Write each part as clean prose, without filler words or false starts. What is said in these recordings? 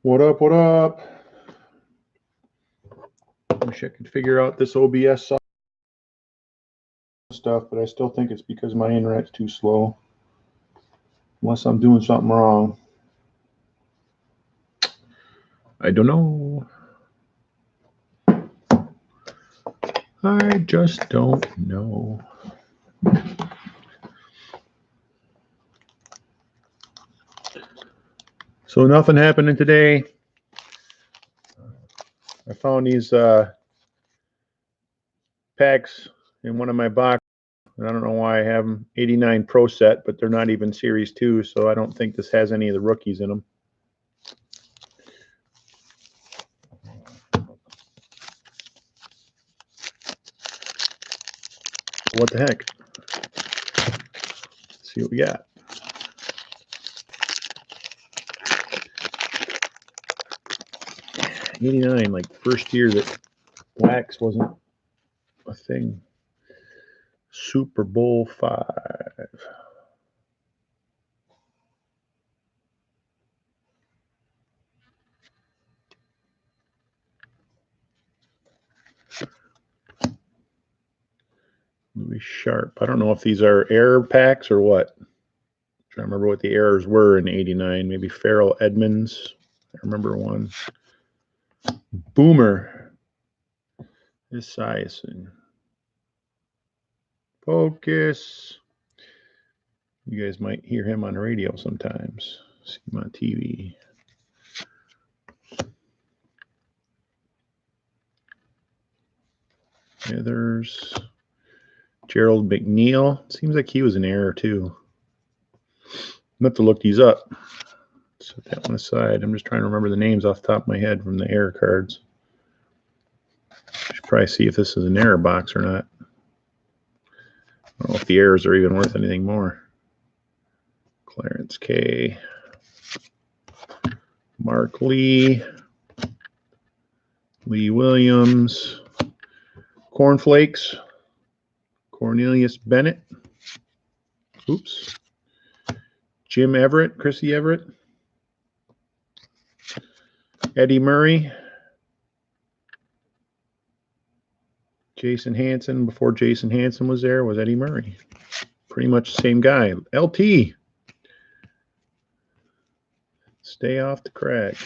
What up, what up? Wish I could figure out this OBS stuff, but I still think it's because my internet's too slow. Unless I'm doing something wrong. I don't know. I just don't know. So nothing happening today. I found these packs in one of my boxes. I don't know why I have them. 89 Proset, but they're not even Series 2, so I don't think this has any of the rookies in them. What the heck? Let's see what we got. '89, like first year that wax wasn't a thing. Super Bowl 5. Louis Sharp. I don't know if these are error packs or what. I'm trying to remember what the errors were in '89. Maybe Farrell Edmonds. I remember one. Boomer. Esiason. Focus. You guys might hear him on the radio sometimes. See him on TV. There's Gerald McNeil. Seems like he was an error too. I'm going to have to look these up. Set that one aside. I'm just trying to remember the names off the top of my head from the error cards. Should probably see if this is an error box or not. I don't know if the errors are even worth anything more. Clarence K. Mark Lee. Lee Williams. Cornflakes. Cornelius Bennett. Oops. Jim Everett. Chrissy Everett. Eddie Murray. Jason Hansen. Before Jason Hansen was there was Eddie Murray. Pretty much the same guy. LT. Stay off the crack.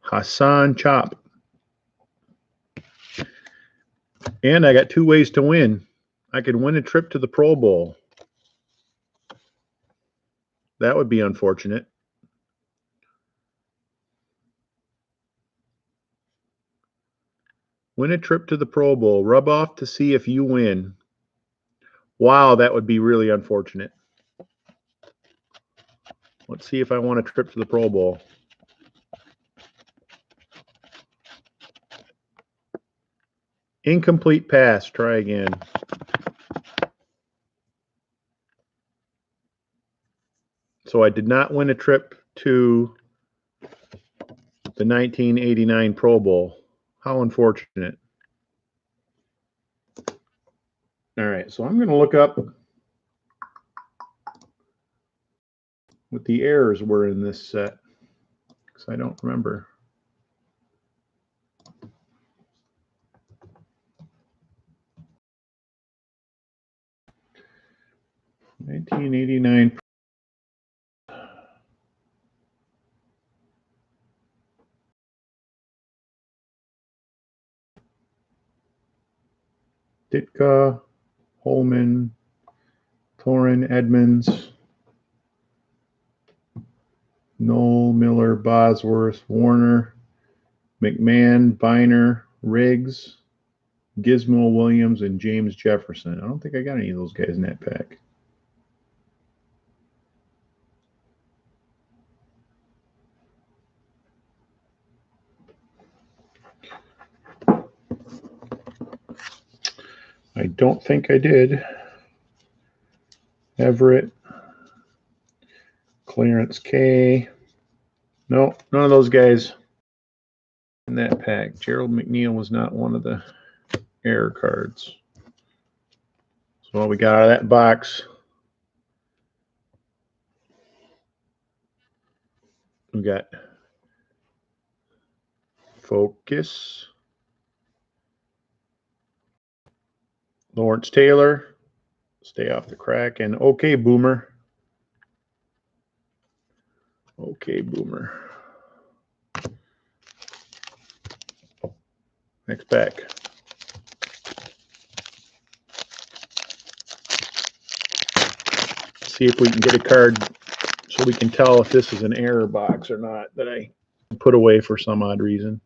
Hassan Chop. And I got 2 ways to win. I could win a trip to the Pro Bowl. That would be unfortunate. Win a trip to the Pro Bowl. Rub off to see if you win. Wow, that would be really unfortunate. Let's see if I want a trip to the Pro Bowl. Incomplete pass. Try again. So I did not win a trip to the 1989 Pro Bowl. How unfortunate. All right, so I'm going to look up what the errors were in this set because I don't remember. '89. Ditka, Holman, Thorin, Edmonds, Noel, Miller, Bosworth, Warner, McMahon, Biner, Riggs, Gizmo Williams, and James Jefferson. I don't think I got any of those guys in that pack. I don't think I did. Everett, Clarence K. No, none of those guys in that pack. Gerald McNeil was not one of the error cards. So what we got out of that box. We got Focus, Lawrence Taylor, Stay Off the Crack, and OK Boomer. OK Boomer. Next pack. See if we can get a card so we can tell if this is an error box or not that I put away for some odd reason.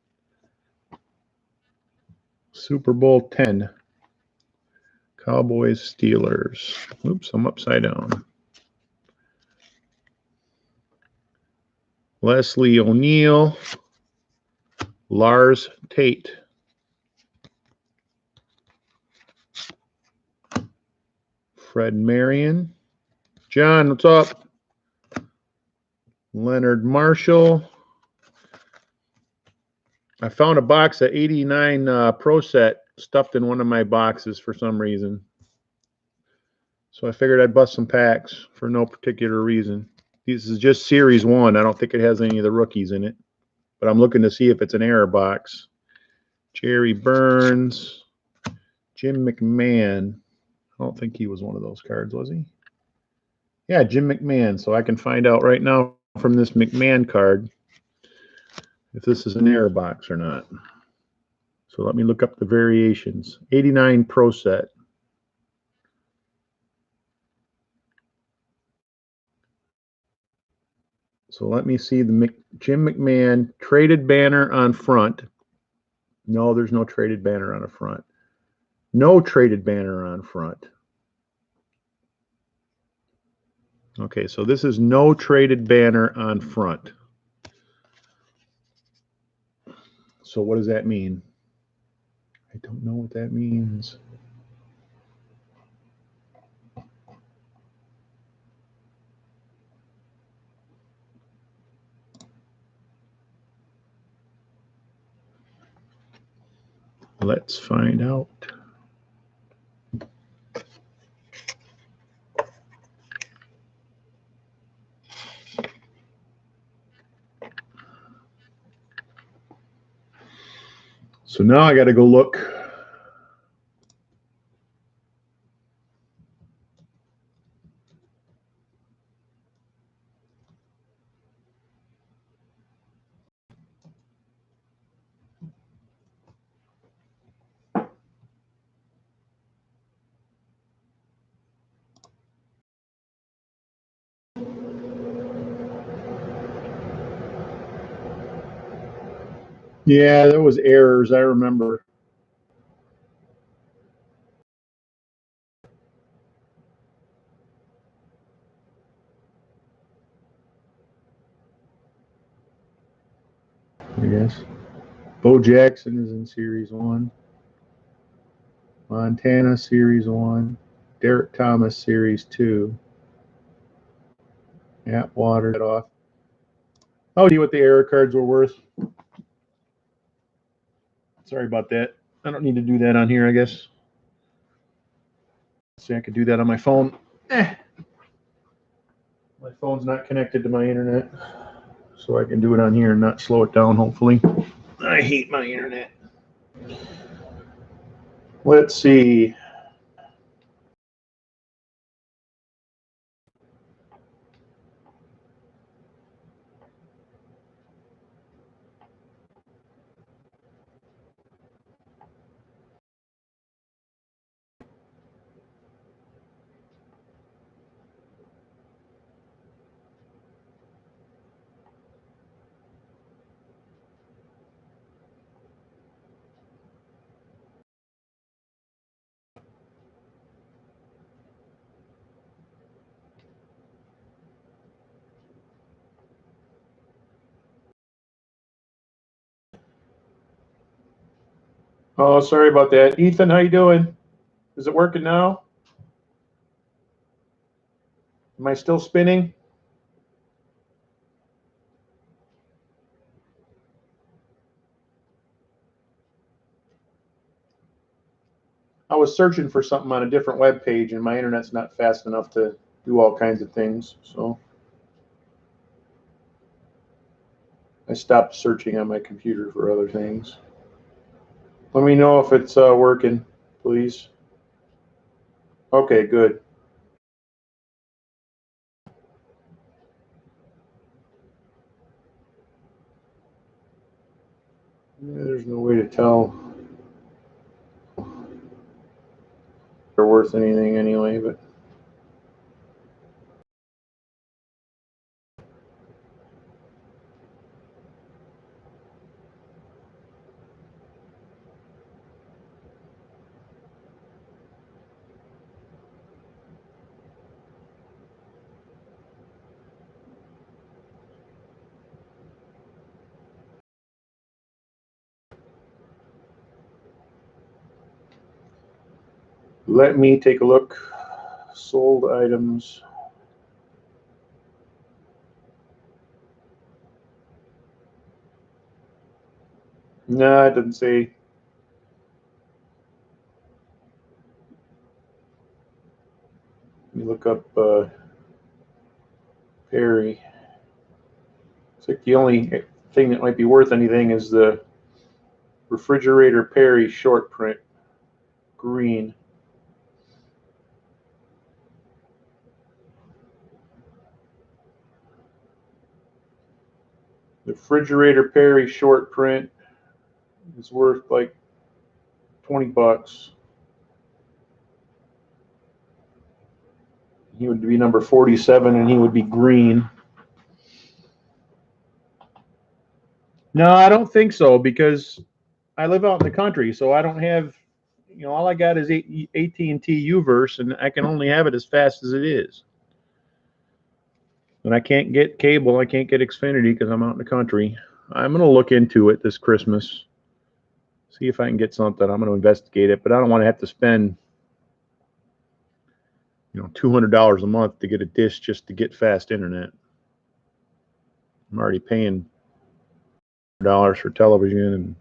Super Bowl 10. Cowboys, Steelers. Oops, I'm upside down. Leslie O'Neal. Lars Tate. Fred Marion. John, what's up? Leonard Marshall. I found a box of 89 Proset stuffed in one of my boxes for some reason. So I figured I'd bust some packs for no particular reason. This is just Series 1. I don't think it has any of the rookies in it. But I'm looking to see if it's an error box. Jerry Burns. Jim McMahon. I don't think he was one of those cards, was he? Yeah, Jim McMahon. So I can find out right now from this McMahon card if this is an error box or not. So let me look up the variations. 89 Proset. So let me see the Jim McMahon traded banner on front. No, there's no traded banner on the front. No traded banner on front. Okay, so this is no traded banner on front. So what does that mean? I don't know what that means. Let's find out. So now I got to go look. Yeah, there was errors, I remember. I guess. Bo Jackson is in Series 1. Montana Series 1. Derek Thomas Series 2. Atwater it off. I'll see what the error cards were worth. Sorry about that. I don't need to do that on here, I guess. See, I could do that on my phone. My phone's not connected to my internet, so I can do it on here and not slow it down, hopefully. I hate my internet. Let's see. Oh, sorry about that. Ethan, how you doing? Is it working now? Am I still spinning? I was searching for something on a different web page, and my internet's not fast enough to do all kinds of things. So stopped searching on my computer for other things. Let me know if it's working, please. Okay, good. Yeah, there's no way to tell if they're worth anything anyway, but let me take a look. Sold items. No, it doesn't say. Let me look up Perry. It's like the only thing that might be worth anything is the refrigerator Perry short print, green. The refrigerator Perry short print is worth like 20 bucks. He would be number 47 and he would be green. No, I don't think so because I live out in the country, so I don't have, all I got is AT&T Uverse, and I can only have it as fast as it is. And I can't get cable, I can't get Xfinity because I'm out in the country. I'm going to look into it this Christmas, see if I can get something. I'm going to investigate it, but I don't want to have to spend, $200 a month to get a dish just to get fast internet. I'm already paying $100 for television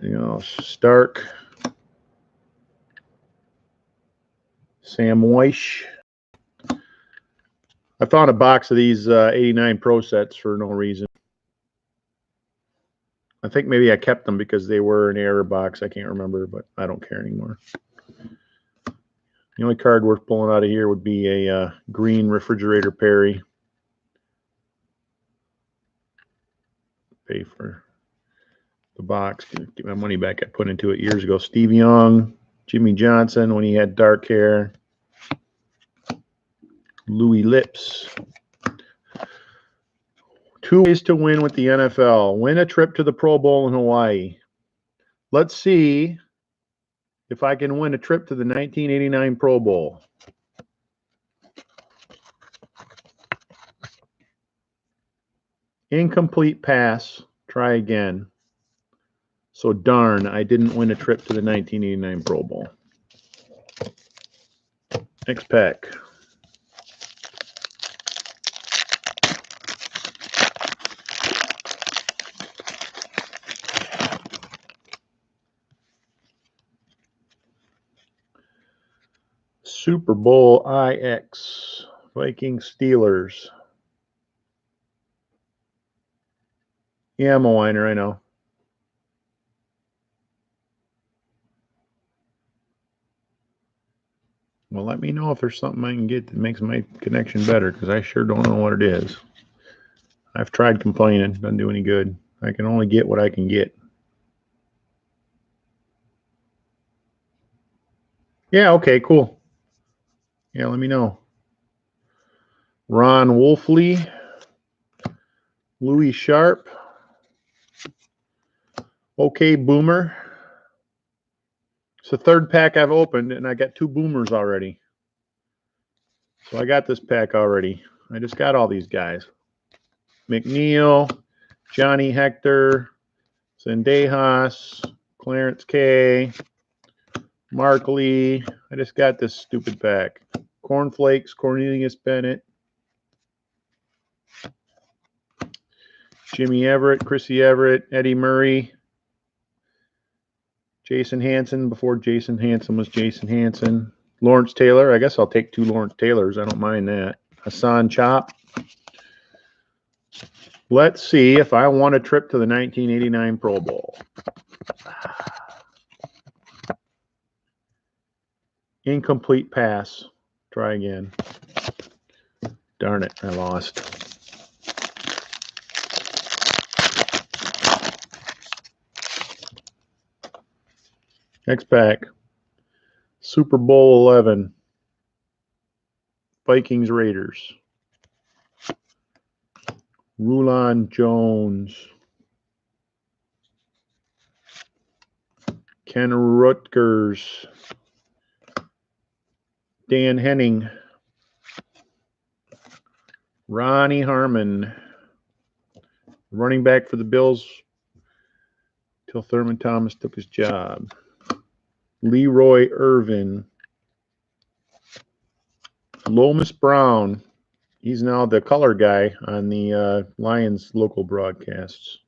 and Stark, Sam Weish. I found a box of these 89 Pro sets for no reason. I think maybe I kept them because they were an error box. I can't remember, but I don't care anymore. The only card worth pulling out of here would be a green refrigerator Perry. Pay for the box. Get my money back I put into it years ago. Steve Young, Jimmy Johnson when he had dark hair. Louis Lips. 2 ways to win with the NFL. Win a trip to the Pro Bowl in Hawaii. Let's see if I can win a trip to the 1989 Pro Bowl. Incomplete pass. Try again. So darn, I didn't win a trip to the 1989 Pro Bowl. Next pack. Super Bowl IX. Vikings Steelers. Yeah, I'm a whiner, I know. Well, let me know if there's something I can get that makes my connection better, because I sure don't know what it is. I've tried complaining. Doesn't do any good. I can only get what I can get. Yeah, okay, cool. Yeah, let me know. Ron Wolfley. Louis Sharp. Okay, Boomer. It's the third pack I've opened, and I got 2 Boomers already. So I got this pack already. I just got all these guys. McNeil, Johnny Hector, Zendejas, Clarence K, Mark Lee. I just got this stupid pack. Cornflakes, Cornelius Bennett, Jimmy Everett, Chrissy Everett, Eddie Murray, Jason Hansen before Jason Hansen was Jason Hansen. Lawrence Taylor. I guess I'll take 2 Lawrence Taylors. I don't mind that. Hassan Chop. Let's see if I want a trip to the 1989 Pro Bowl. Incomplete pass. Try again. Darn it, I lost. Next pack. Super Bowl 11. Vikings Raiders. Rulon Jones. Ken Rutgers. Dan Henning. Ronnie Harmon. Running back for the Bills till Thurman Thomas took his job. Leroy Irvin. Lomas Brown. He's now the color guy on the Lions local broadcasts.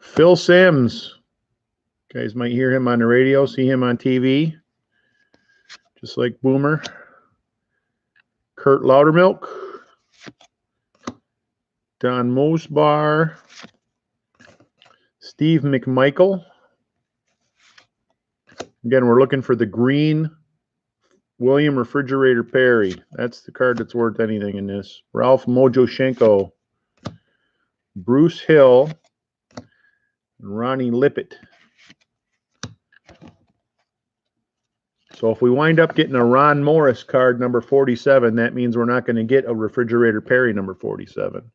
Phil Simms. You guys might hear him on the radio, see him on TV, just like Boomer. Kurt Loudermilk. Don Mosbar. Steve McMichael. Again, we're looking for the green William Refrigerator Perry. That's the card that's worth anything in this. Ralph Mojoshenko. Bruce Hill. And Ronnie Lippett. So if we wind up getting a Ron Morris card number 47, that means we're not going to get a Refrigerator Perry number 47.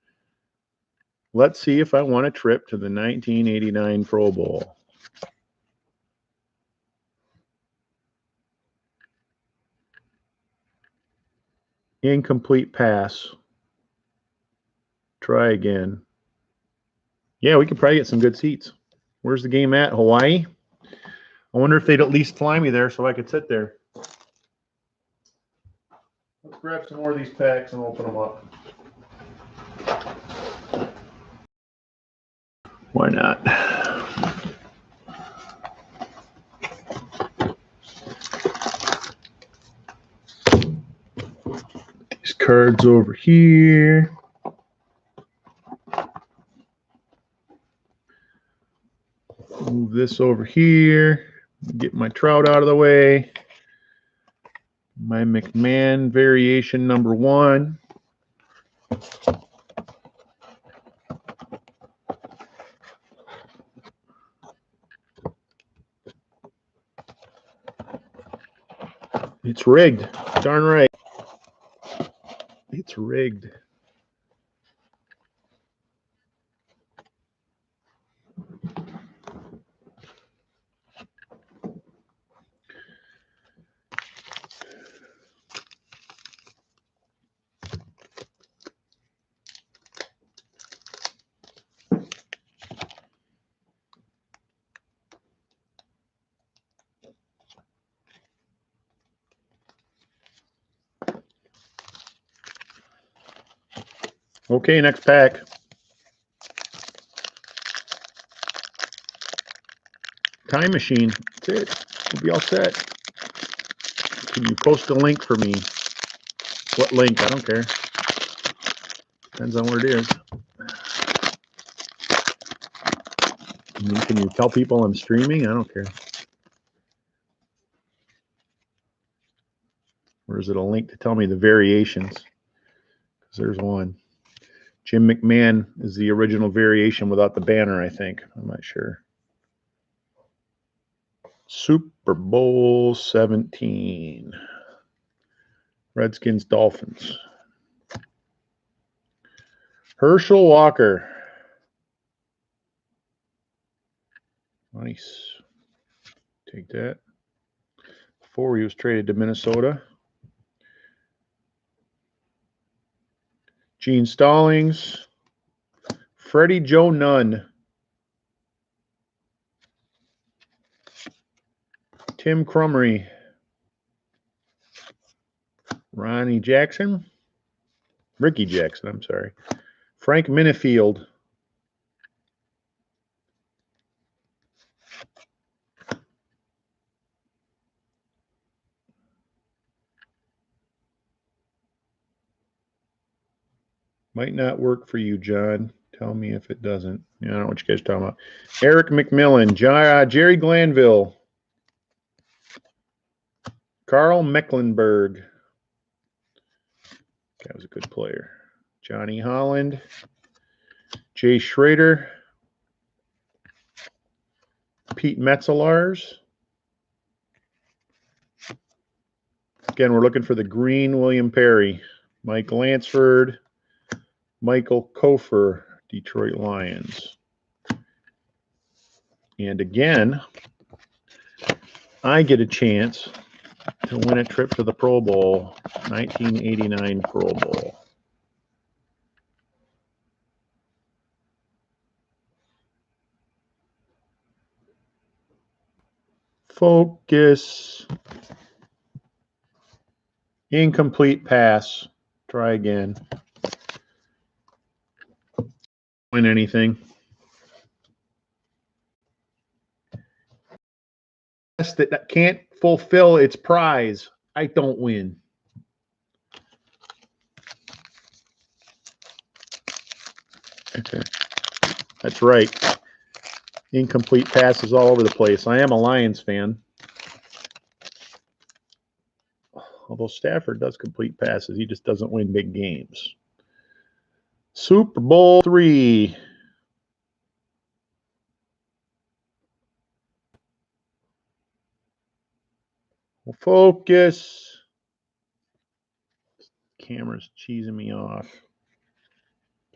Let's see if I want a trip to the 1989 Pro Bowl. Incomplete pass. Try again. Yeah, we could probably get some good seats. Where's the game at? Hawaii? I wonder if they'd at least fly me there so I could sit there. Let's grab some more of these packs and open them up. Why not? These cards over here. Move this over here. Get my Trout out of the way. My McMahon variation number 1. It's rigged. Darn right. It's rigged. Okay, next pack. Time machine. That's it. We'll be all set. Can you post a link for me? What link? I don't care. Depends on where it is. Can you tell people I'm streaming? I don't care. Or is it a link to tell me the variations? Because there's one. Jim McMahon is the original variation without the banner, I think. I'm not sure. Super Bowl 17. Redskins, Dolphins. Herschel Walker. Nice. Take that. Before he was traded to Minnesota. Gene Stallings. Freddie Joe Nunn. Tim Crumry. Ronnie Jackson. Ricky Jackson, I'm sorry. Frank Minifield. Might not work for you, John. Tell me if it doesn't. Yeah, I don't know what you guys are talking about. Eric McMillan, Jerry Glanville, Carl Mecklenburg. That was a good player. Johnny Holland, Jay Schrader, Pete Metzelaars. Again, we're looking for the green William Perry. Mike Lansford, Michael Kofer, Detroit Lions. And again, I get a chance to win a trip to the Pro Bowl, 1989 Pro Bowl. Focus. Incomplete pass. Try again. Win anything. That can't fulfill its prize. I don't win. Okay. That's right. Incomplete passes all over the place. I am a Lions fan. Although Stafford does complete passes, he just doesn't win big games. Super Bowl III. Focus. Camera's cheesing me off.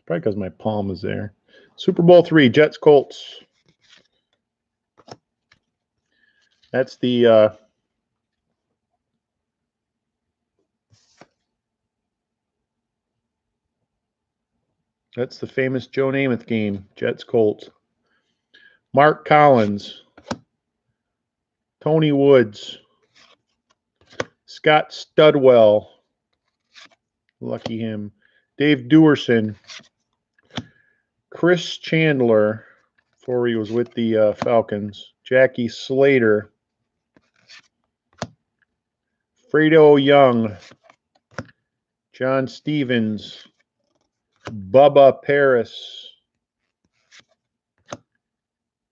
Probably because my palm is there. Super Bowl III, Jets Colts. That's the famous Joe Namath game, Jets Colts. Mark Collins, Tony Woods, Scott Studwell, lucky him, Dave Duerson, Chris Chandler, before he was with the Falcons, Jackie Slater, Fredo Young, John Stevens, Bubba Paris,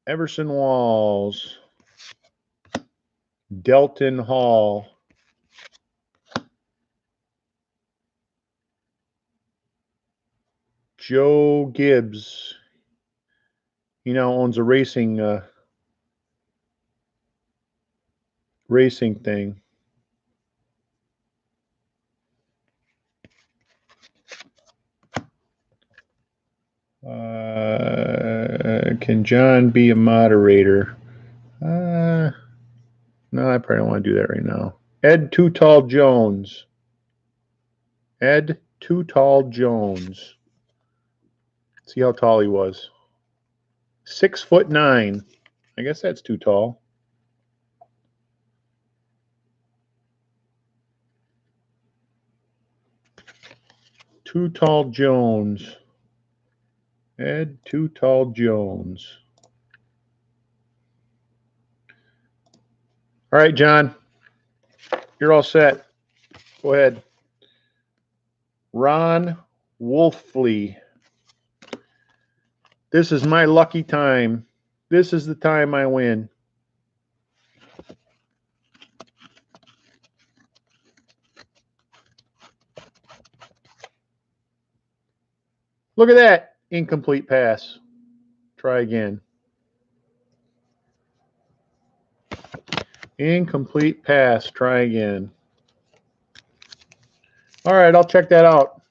Everson Walls, Delton Hall, Joe Gibbs. He now owns a racing thing. Can John be a moderator? No, I probably don't want to do that right now. Ed Too Tall Jones. Ed Too Tall Jones. See how tall he was. 6'9". I guess that's too tall. Too Tall Jones. Ed Too Tall Jones. All right, John. You're all set. Go ahead. Ron Wolfley. This is my lucky time. This is the time I win. Look at that. Incomplete pass. Try again. Incomplete pass. Try again. All right, I'll check that out.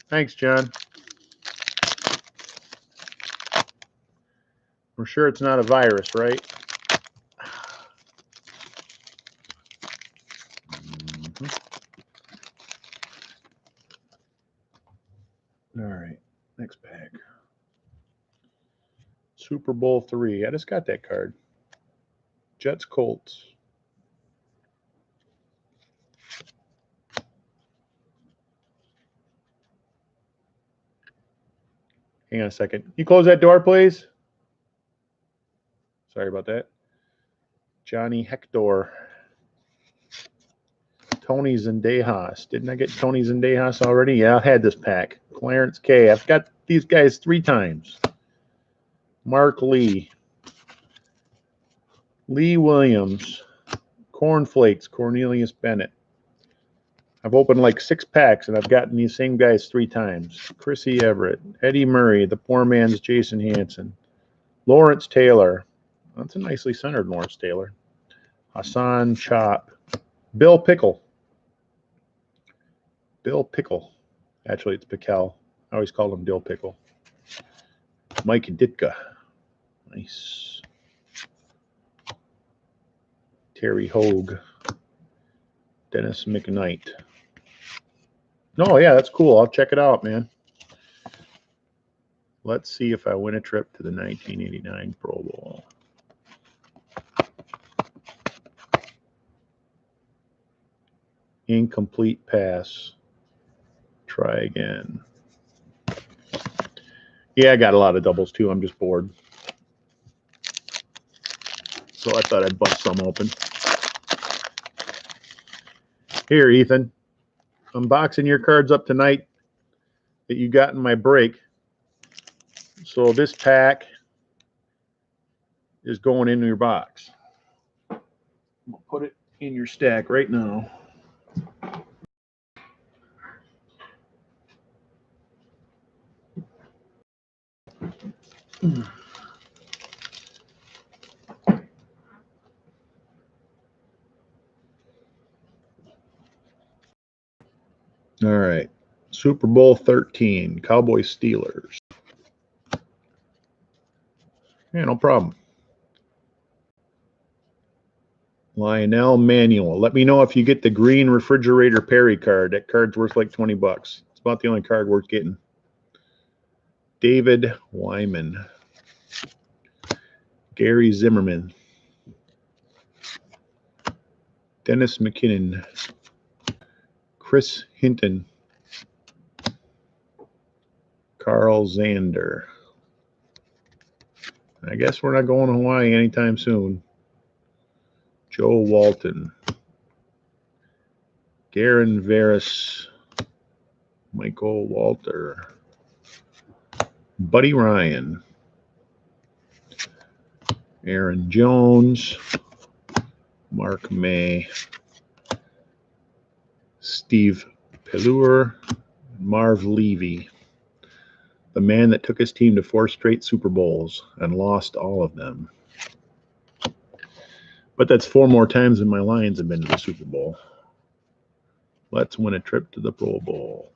Thanks, John. We're sure it's not a virus, right? All right, next pack. Super Bowl III. I just got that card. Jets Colts. Hang on a second. You close that door, please? Sorry about that. Johnny Hector. Tony Zendejas. Didn't I get Tony Zendejas already? Yeah, I had this pack. Clarence K. I've got these guys 3 times. Mark Lee. Lee Williams. Cornflakes. Cornelius Bennett. I've opened like 6 packs, and I've gotten these same guys 3 times. Chrissy Everett. Eddie Murray. The poor man's Jason Hansen. Lawrence Taylor. That's a nicely centered Lawrence Taylor. Hassan Chop. Bill Pickle. Bill Pickle. Actually, it's Pickle. I always called him Dill Pickle. Mike Ditka. Nice. Terry Hogue. Dennis McKnight. Oh, yeah, that's cool. I'll check it out, man. Let's see if I win a trip to the 1989 Pro Bowl. Incomplete pass. Try again. Yeah, I got a lot of doubles too. I'm just bored. So I thought I'd bust some open. Here, Ethan. I'm boxing your cards up tonight that you got in my break. So this pack is going into your box. We'll put it in your stack right now. All right. Super Bowl 13, Cowboys Steelers. Yeah, no problem. Lionel Manuel. Let me know if you get the green refrigerator Perry card. That card's worth like $20. It's about the only card worth getting. David Wyman. Gary Zimmerman. Dennis McKinnon. Chris Hinton. Carl Zander. I guess we're not going to Hawaii anytime soon. Joe Walton. Garen Veras. Michael Walter. Buddy Ryan. Aaron Jones. Mark May. Steve Pelluer. Marv Levy. The man that took his team to 4 straight Super Bowls and lost all of them. But that's 4 more times than my Lions have been to the Super Bowl. Let's win a trip to the Pro Bowl.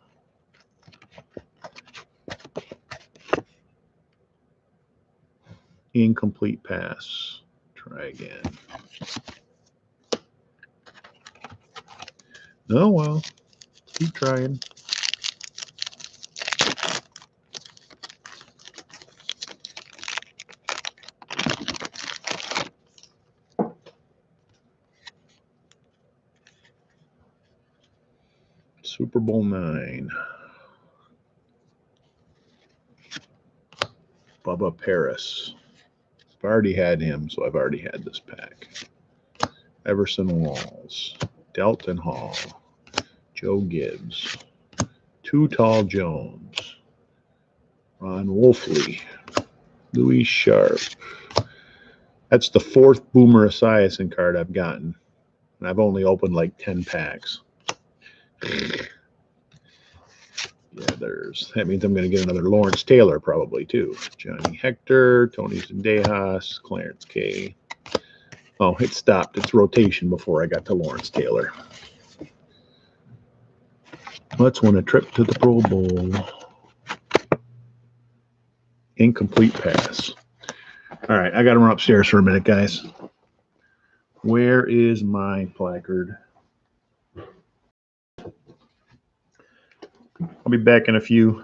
Incomplete pass. Try again. Oh, well. Keep trying. Super Bowl 9. Bubba Paris. I've already had him, so I've already had this pack. Everson Walls. Delton Hall. Joe Gibbs. Too Tall Jones. Ron Wolfley. Louis Sharp. That's the 4th Boomer Esiason card I've gotten. And I've only opened like 10 packs. Yeah, that means I'm going to get another Lawrence Taylor probably too. Johnny Hector, Tony Zendejas, Clarence K. Oh, it stopped its rotation before I got to Lawrence Taylor. Let's win a trip to the Pro Bowl. Incomplete pass. All right, I got to run upstairs for a minute, guys. Where is my placard? I'll be back in a few.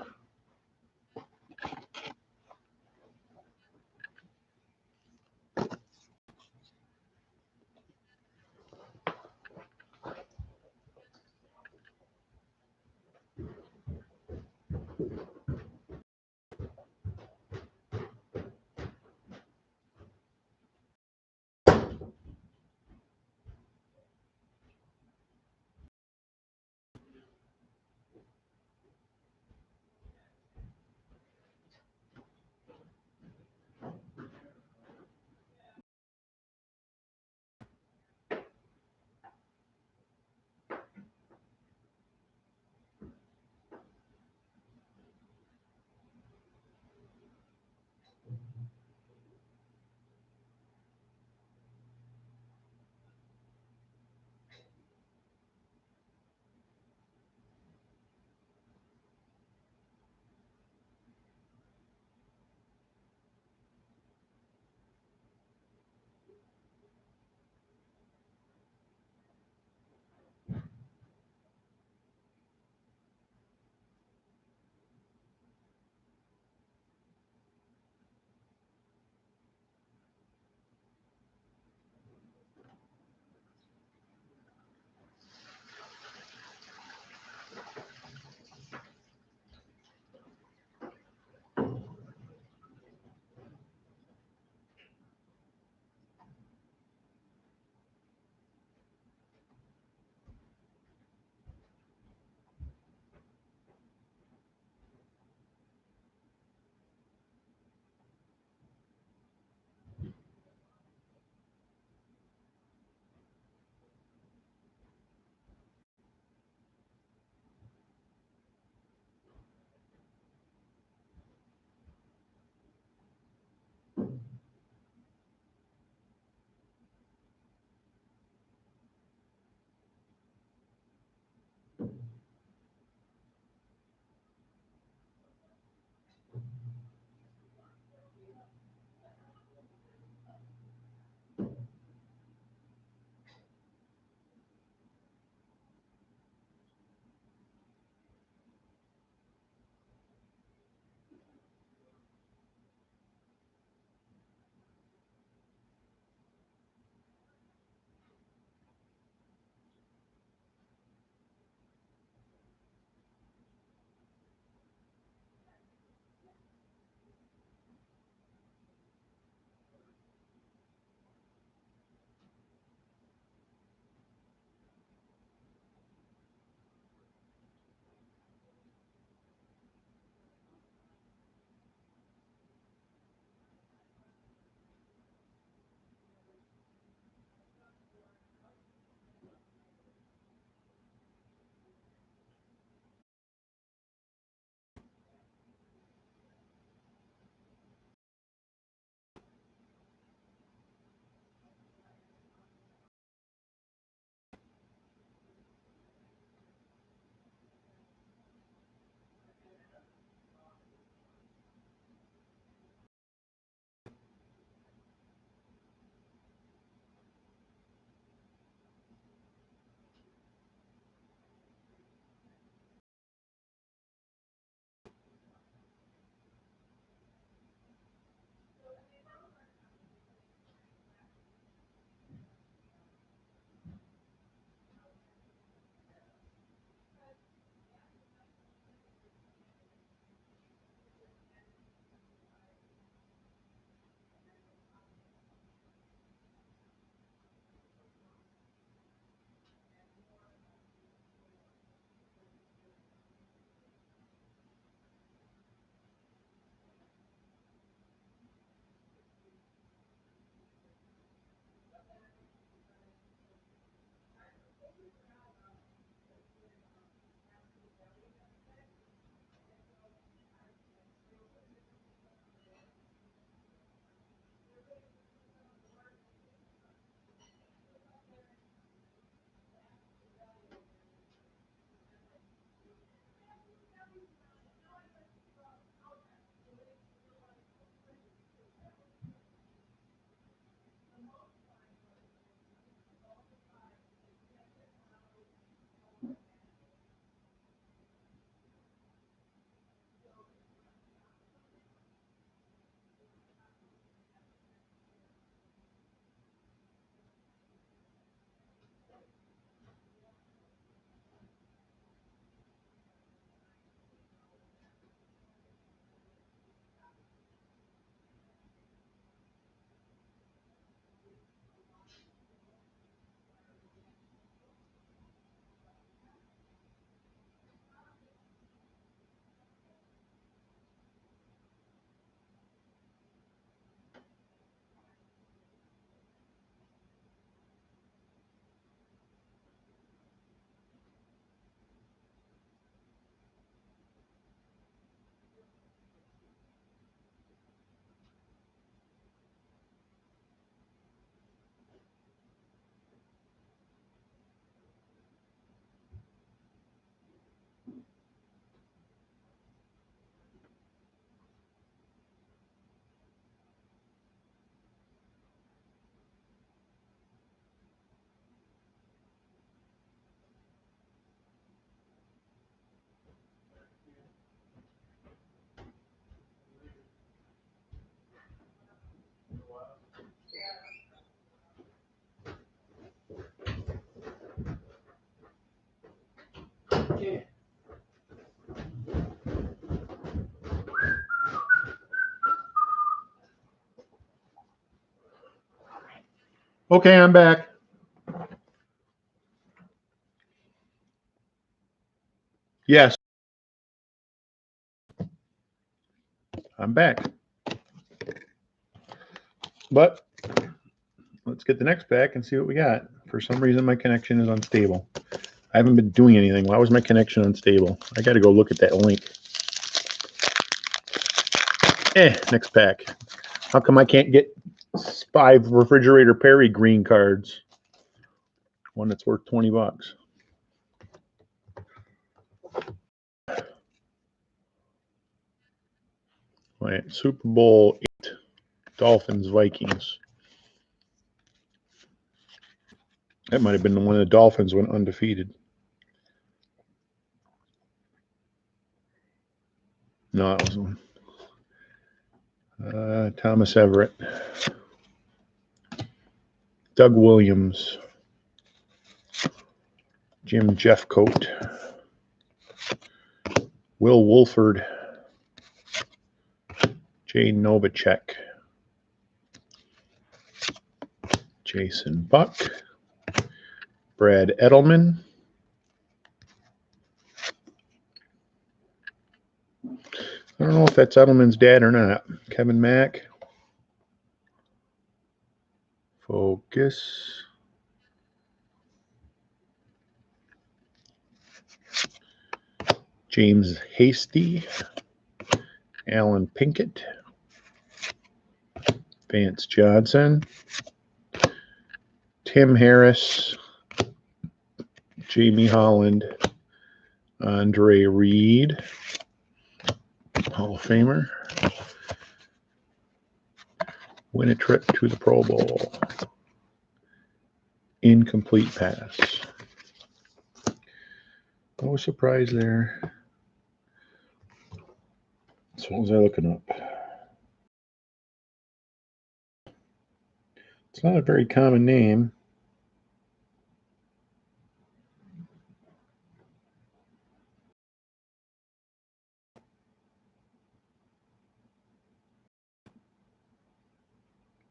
Okay, I'm back. Yes. I'm back. But let's get the next pack and see what we got. For some reason, my connection is unstable. I haven't been doing anything. Why was my connection unstable? I got to go look at that link. Next pack. How come I can't get 5 Refrigerator Perry green cards? One that's worth $20. All right, Super Bowl 8, Dolphins, Vikings. That might have been the one the Dolphins went undefeated. No, that was one. Thomas Everett. Doug Williams. Jim Jeffcoat. Will Wolford. Jay Novacek. Jason Buck. Brad Edelman. I don't know if that's Edelman's dad or not. Kevin Mack. Focus. James Hasty. Alan Pinkett. Vance Johnson. Tim Harris. Jamie Holland. Andre Reed. Hall of Famer. Win a trip to the Pro Bowl. Incomplete pass. No surprise there. So what was I looking up? It's not a very common name.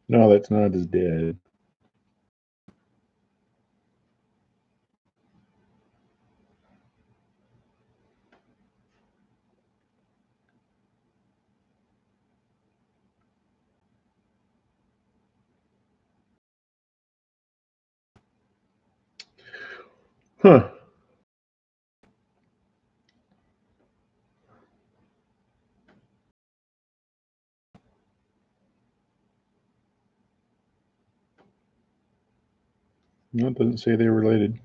No, that's not his dad. Huh. No, it doesn't say they're related.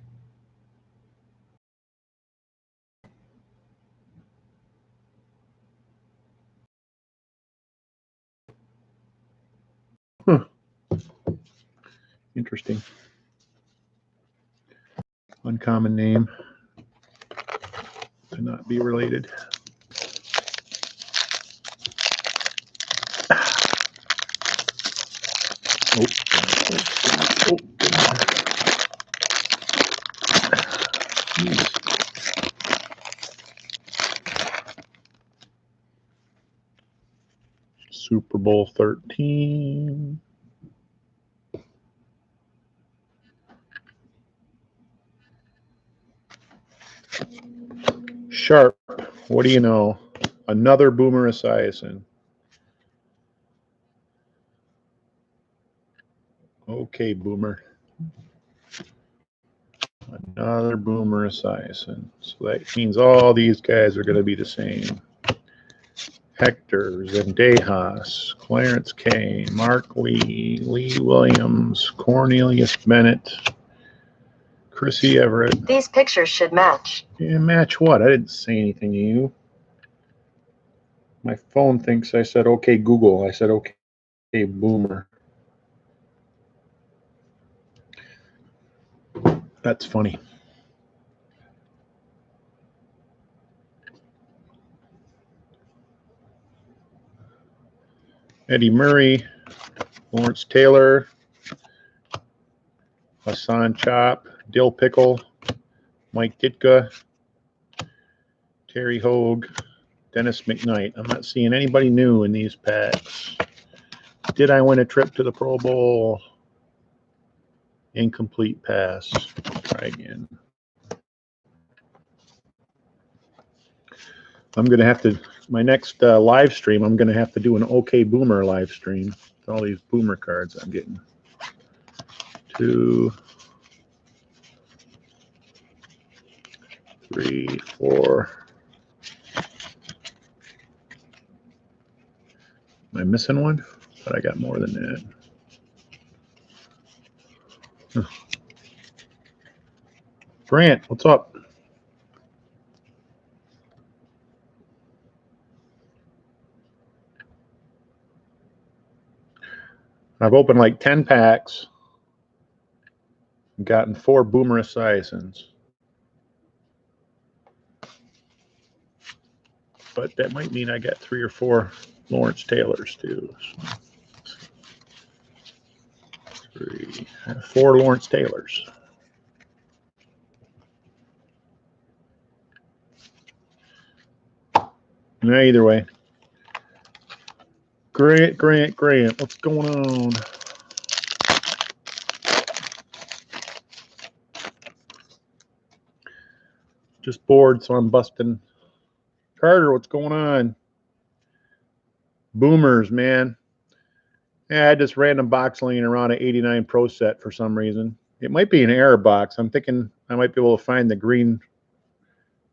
Huh. Interesting. Uncommon name to not be related. Super Bowl 13. Sharp. What do you know? Another Boomer Esiason. Okay, Boomer. Another Boomer Esiason. So that means all these guys are going to be the same. Hector, Zendejas, Clarence K, Mark Lee, Lee Williams, Cornelius Bennett, Chrissy Everett. These pictures should match. Yeah, match what? I didn't say anything to you. My phone thinks I said, okay, Google. I said, okay, Boomer. That's funny. Eddie Murray, Lawrence Taylor, Hassan Chop, Dill Pickle, Mike Ditka, Terry Hogue, Dennis McKnight. I'm not seeing anybody new in these packs. Did I win a trip to the Pro Bowl? Incomplete pass. Try again. I'm going to have to, my next live stream, I'm going to have to do an OK Boomer live stream with all these Boomer cards I'm getting. 2, 3, 4. Am I missing one? But I got more than that. Huh. Grant, what's up? I've opened like 10 packs. Gotten 4 Boomer Esiasons. But that might mean I got 3 or 4 Lawrence Taylors too. 4 Lawrence Taylors. Yeah, either way. Grant, what's going on? Just bored, so I'm busting. Carter, what's going on? Boomers, man. Yeah, I had this random box laying around an 89 Pro set for some reason. It might be an error box. I'm thinking I might be able to find the green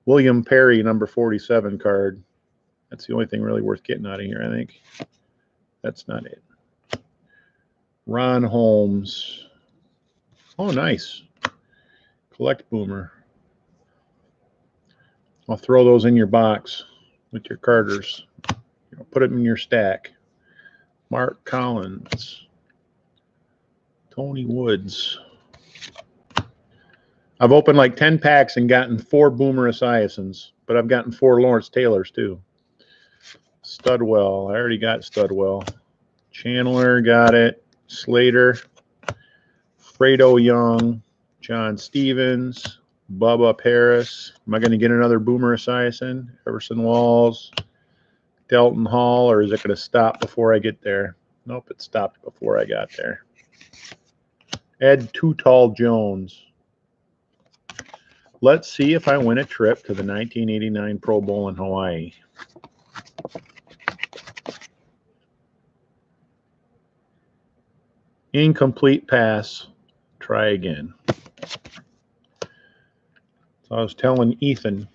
William Perry number 47 card. That's the only thing really worth getting out of here, I think. That's not it. Ron Holmes. Oh, nice. Collect Boomer. I'll throw those in your box with your Carters. Put them in your stack. Mark Collins. Tony Woods. I've opened like 10 packs and gotten 4 Boomer Esiasons, but I've gotten 4 Lawrence Taylors too. Studwell. I already got Studwell. Chandler got it. Slater. Fredo Young. John Stevens. Bubba Paris. Am I going to get another Boomer Esiason? Everson Walls. Delton Hall, or is it going to stop before I get there? Nope, it stopped before I got there. Ed Too Tall Jones. Let's see if I win a trip to the 1989 Pro Bowl in Hawaii. Incomplete pass. Try again. So I was telling Ethan,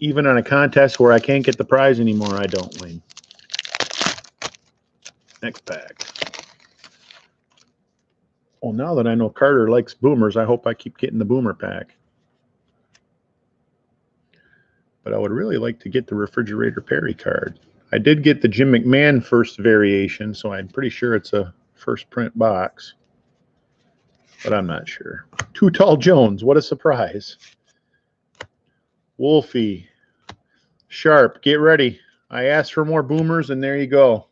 even on a contest where I can't get the prize anymore, I don't win. Next pack. Well, now that I know Carter likes boomers, I hope I keep getting the boomer pack. But I would really like to get the Refrigerator Perry card. I did get the Jim McMahon first variation, so I'm pretty sure it's a first print box. But I'm not sure. Too Tall Jones, what a surprise. Wolfie. Sharp, get ready. I asked for more boomers, and there you go.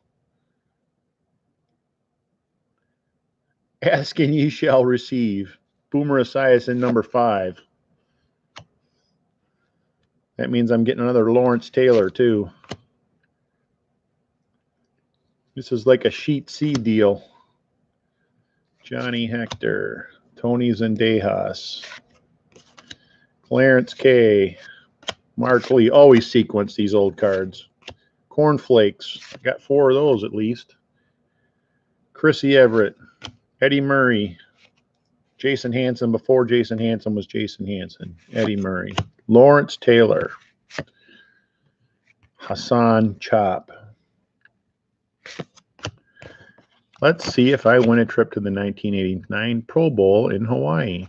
Ask and ye shall receive. Boomer Esiason number 5. That means I'm getting another Lawrence Taylor, too. This is like a sheet C deal. Johnny Hector. Tony Zendejas. Clarence K. Mark Lee. Always sequence these old cards. Cornflakes. Got 4 of those at least. Chrissy Everett. Eddie Murray. Jason Hansen before Jason Hansen was Jason Hansen. Eddie Murray. Lawrence Taylor. Hassan Chop. Let's see if I win a trip to the 1989 Pro Bowl in Hawaii.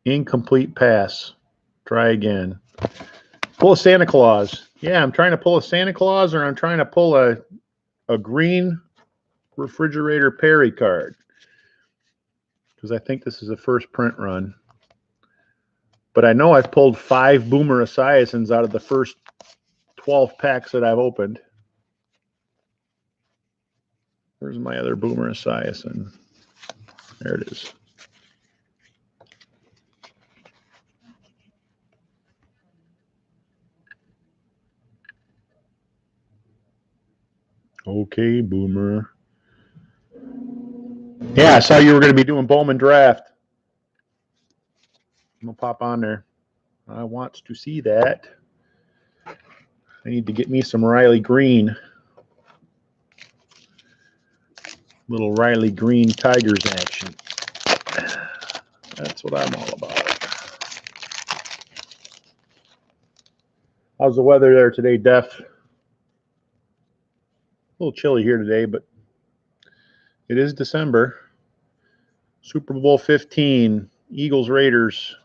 Incomplete pass. Try again. Pull a Santa Claus. Yeah, I'm trying to pull a Santa Claus, or I'm trying to pull a green Refrigerator Perry card, because I think this is a first print run. But I know I've pulled 5 Boomer Esiasons out of the first 12 packs that I've opened. Where's my other Boomer Esiason? There it is. Okay, Boomer. Yeah, I saw you were going to be doing Bowman draft. I'm going to pop on there. I want to see that. I need to get me some Riley Green. Little Riley Green Tigers action. That's what I'm all about. How's the weather there today, Def? A little chilly here today, but it is December. Super Bowl 15, Eagles Raiders.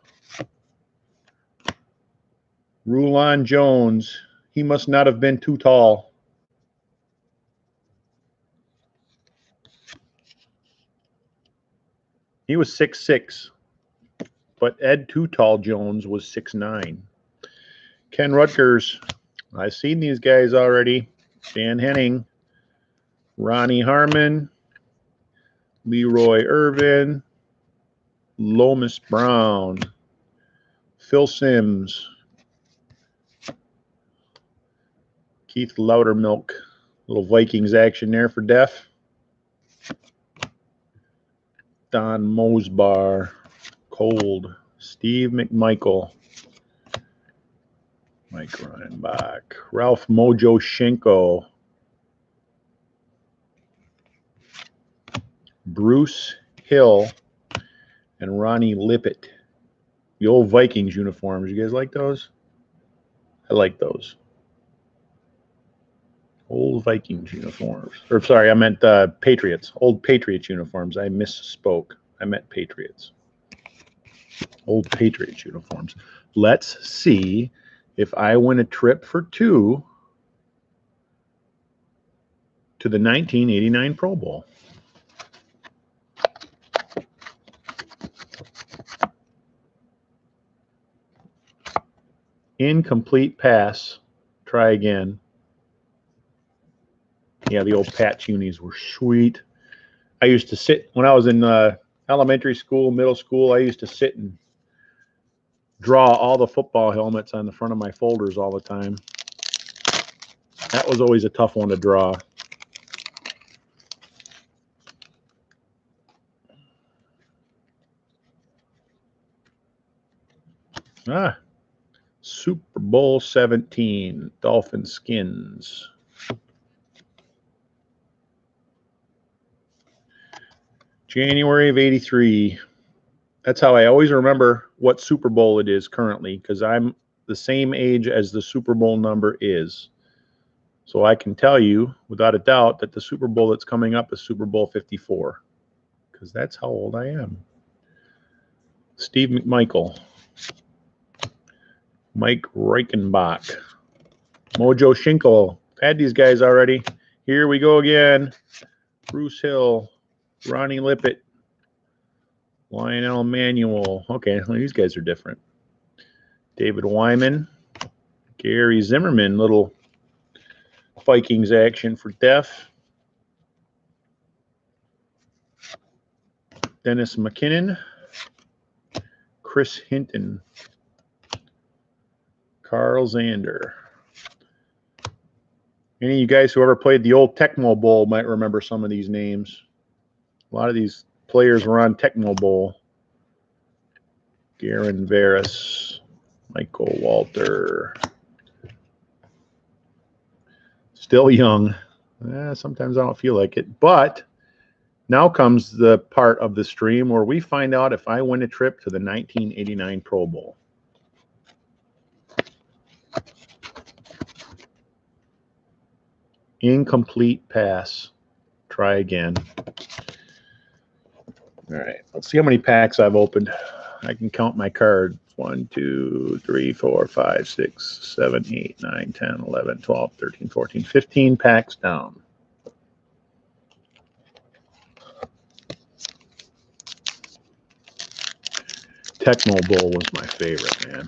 Rulon Jones. He must not have been too tall. He was 6'6", but Ed Too Tall Jones was 6'9". Ken Rutgers. I've seen these guys already. Dan Henning, Ronnie Harmon, Leroy Irvin, Lomas Brown, Phil Simms, Keith Loudermilk. Little Vikings action there for Def. Don Mosbar, Cold, Steve McMichael, Mike Reinbach, Ralph Mojo Shenko, Bruce Hill, and Ronnie Lippett. The old Vikings uniforms. You guys like those? I like those. Old Vikings uniforms. Or sorry, I meant Patriots. Old Patriots uniforms. I misspoke. I meant Patriots. Old Patriots uniforms. Let's see if I win a trip for two to the 1989 Pro Bowl. Incomplete pass. Try again. Yeah, the old patch unis were sweet. I used to sit, when I was in elementary school, middle school, I used to sit and draw all the football helmets on the front of my folders all the time. That was always a tough one to draw. Super Bowl 17, Dolphin Skins. January of 83. That's how I always remember what Super Bowl it is currently, because I'm the same age as the Super Bowl number is. So I can tell you without a doubt that the Super Bowl that's coming up is Super Bowl 54, because that's how old I am. Steve McMichael, Mike Reichenbach, Mojo Schinkel. Had these guys already. Here we go again. Bruce Hill, Ronnie Lippett, Lionel Manuel. Okay, well, these guys are different. David Wyman, Gary Zimmerman, little Vikings action for Def. Dennis McKinnon, Chris Hinton, Carl Zander. Any of you guys who ever played the old Tecmo Bowl might remember some of these names. A lot of these players were on Tecmo Bowl. Garen Veras, Michael Walter. Still young. Sometimes I don't feel like it. But now comes the part of the stream where we find out if I win a trip to the 1989 Pro Bowl. Incomplete pass. Try again. All right. Let's see how many packs I've opened. I can count my cards. 1, 2, 3, 4, 5, 6, 7, 8, 9, 10, 11, 12, 13, 14, 15 packs down. Tecmo Bowl was my favorite, man.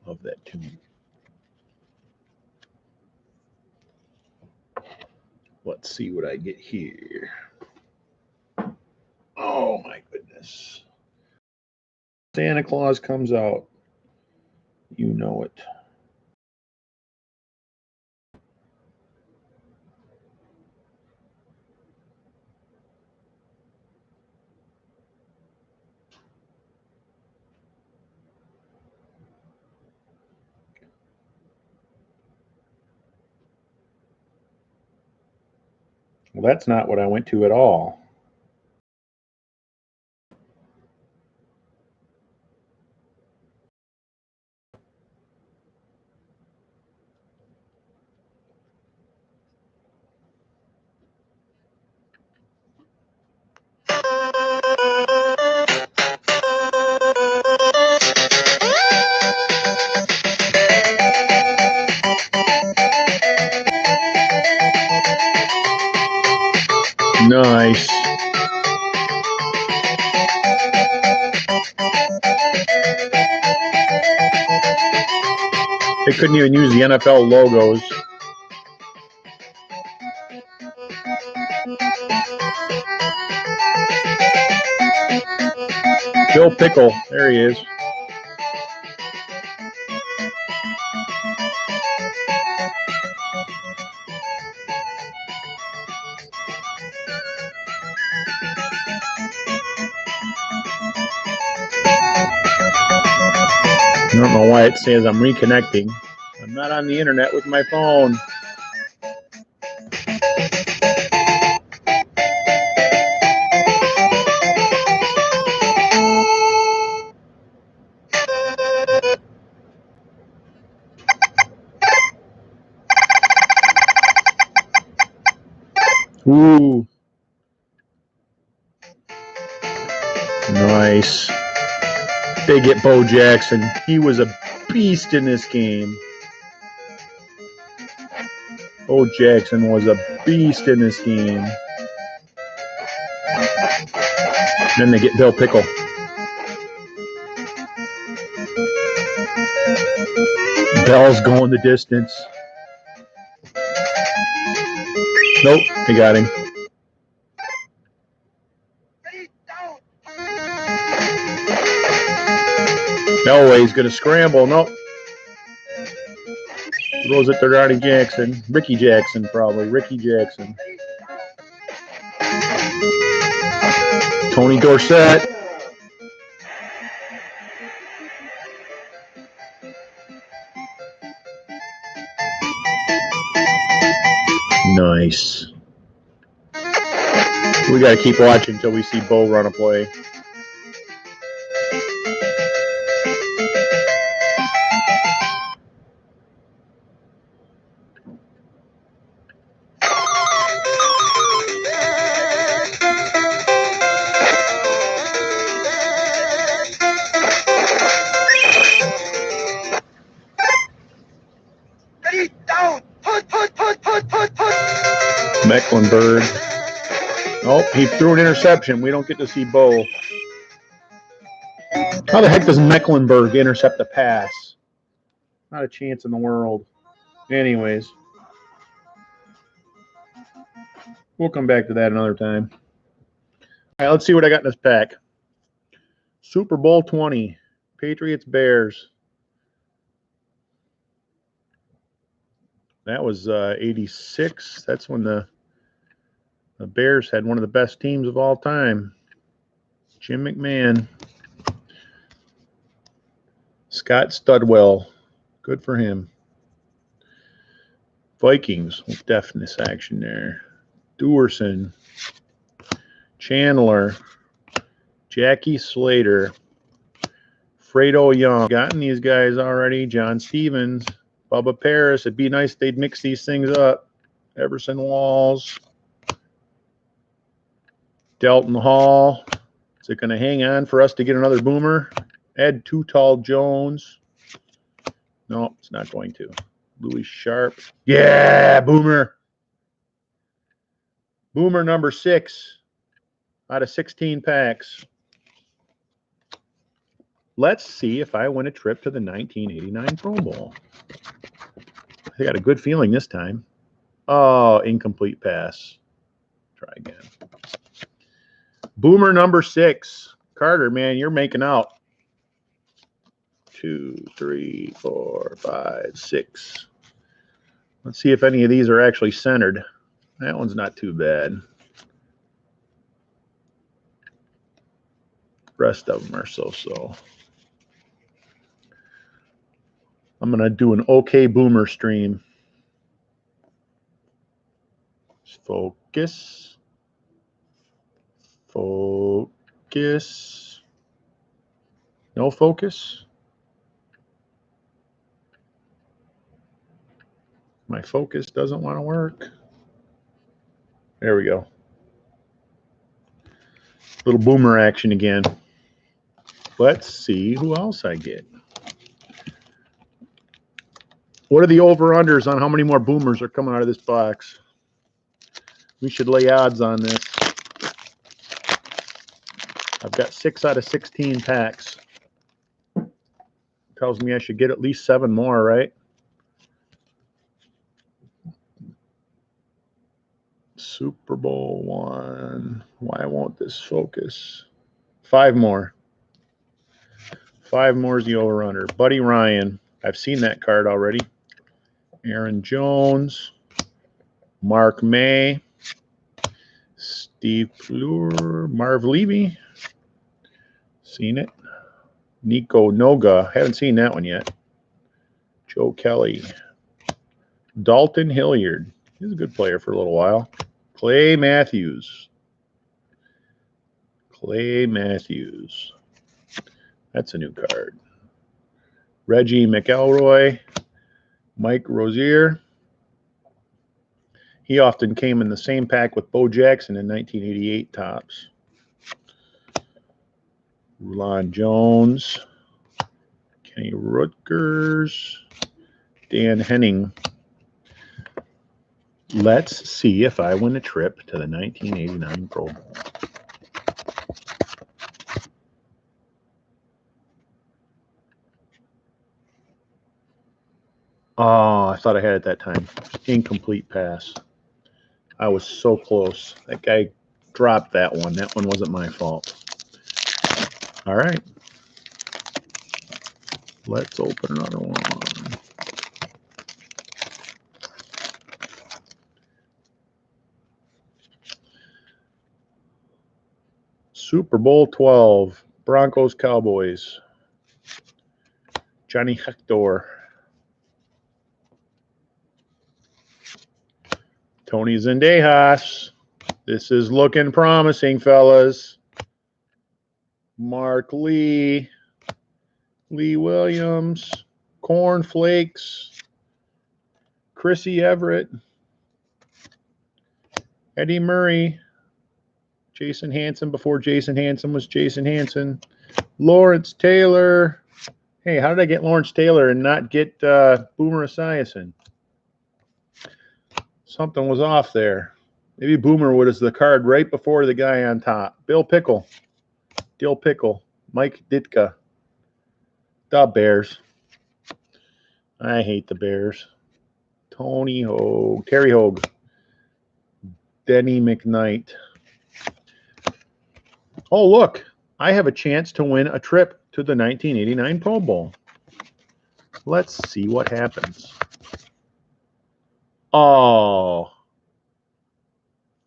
Love that tune. Let's see what I get here. Oh my goodness. Santa Claus comes out. You know it. Well, that's not what I went to at all. Nice. They couldn't even use the NFL logos. Bill Pickle, there he is. I don't know why it says I'm reconnecting. I'm not on the internet with my phone. Ooh. Nice. They get Bo Jackson. He was a beast in this game. Bo Jackson was a beast in this game. Then they get Bill Pickle. Bell's going the distance. Nope, they got him. Elway's going to scramble. Nope. Throws it to Ronnie Jackson. Ricky Jackson, probably. Ricky Jackson. Tony Dorsett. Nice. We got to keep watching until we see Bo run a play. Mecklenburg. Oh, he threw an interception. We don't get to see Bo. How the heck does Mecklenburg intercept a pass? Not a chance in the world. Anyways, we'll come back to that another time. All right, let's see what I got in this pack. Super Bowl 20, Patriots Bears. That was 86. That's when the Bears had one of the best teams of all time. Jim McMahon. Scott Studwell. Good for him. Vikings with deafness action there. Duerson. Chandler. Jackie Slater. Fredo Young. Gotten these guys already. John Stevens. Bubba Paris. It'd be nice if they'd mix these things up. Everson Walls. Delton Hall. Is it going to hang on for us to get another boomer? Ed Too Tall Jones. No, it's not going to. Louis Sharp. Yeah, boomer. Boomer number 6 out of 16 packs. Let's see if I win a trip to the 1989 Pro Bowl. I got a good feeling this time. Oh, incomplete pass. Try again. Boomer number 6. Carter, man, you're making out. 2, 3, 4, 5, 6. Let's see if any of these are actually centered. That one's not too bad. Rest of them are so-so. I'm going to do an OK Boomer stream. Focus. Focus. No focus. My focus doesn't want to work. There we go. Little boomer action again. Let's see who else I get. What are the over-unders on how many more boomers are coming out of this box? We should lay odds on this. I've got 6 out of 16 packs. Tells me I should get at least 7 more, right? Super Bowl 1. Why won't this focus? 5 more. 5 more is the over-under. Buddy Ryan. I've seen that card already. Aaron Jones. Mark May. Steve Fleur. Marv Levy. Seen it. Nico Noga. Haven't seen that one yet. Joe Kelly. Dalton Hilliard. He's a good player for a little while. Clay Matthews. Clay Matthews. That's a new card. Reggie McElroy. Mike Rozier. He often came in the same pack with Bo Jackson in 1988 tops. Rulon Jones. Kenny Rutgers. Dan Henning. Let's see if I win a trip to the 1989 Pro Bowl. Oh, I thought I had it that time. Incomplete pass. I was so close. That guy dropped that one. That one wasn't my fault. All right. Let's open another one. Super Bowl 12. Broncos Cowboys. Johnny Hector. Tony Zendejas. This is looking promising, fellas. Mark Lee. Lee Williams. Corn Flakes. Chrissy Everett. Eddie Murray. Jason Hanson before Jason Hanson was Jason Hanson. Lawrence Taylor. Hey, how did I get Lawrence Taylor and not get Boomer Esiason? Something was off there. Maybe Boomer was the card right before the guy on top. Bill Pickle. Dill Pickle. Mike Ditka. The Bears. I hate the Bears. Tony Hogue. Terry Hogue. Denny McKnight. Oh, look. I have a chance to win a trip to the 1989 Pro Bowl. Let's see what happens. Oh.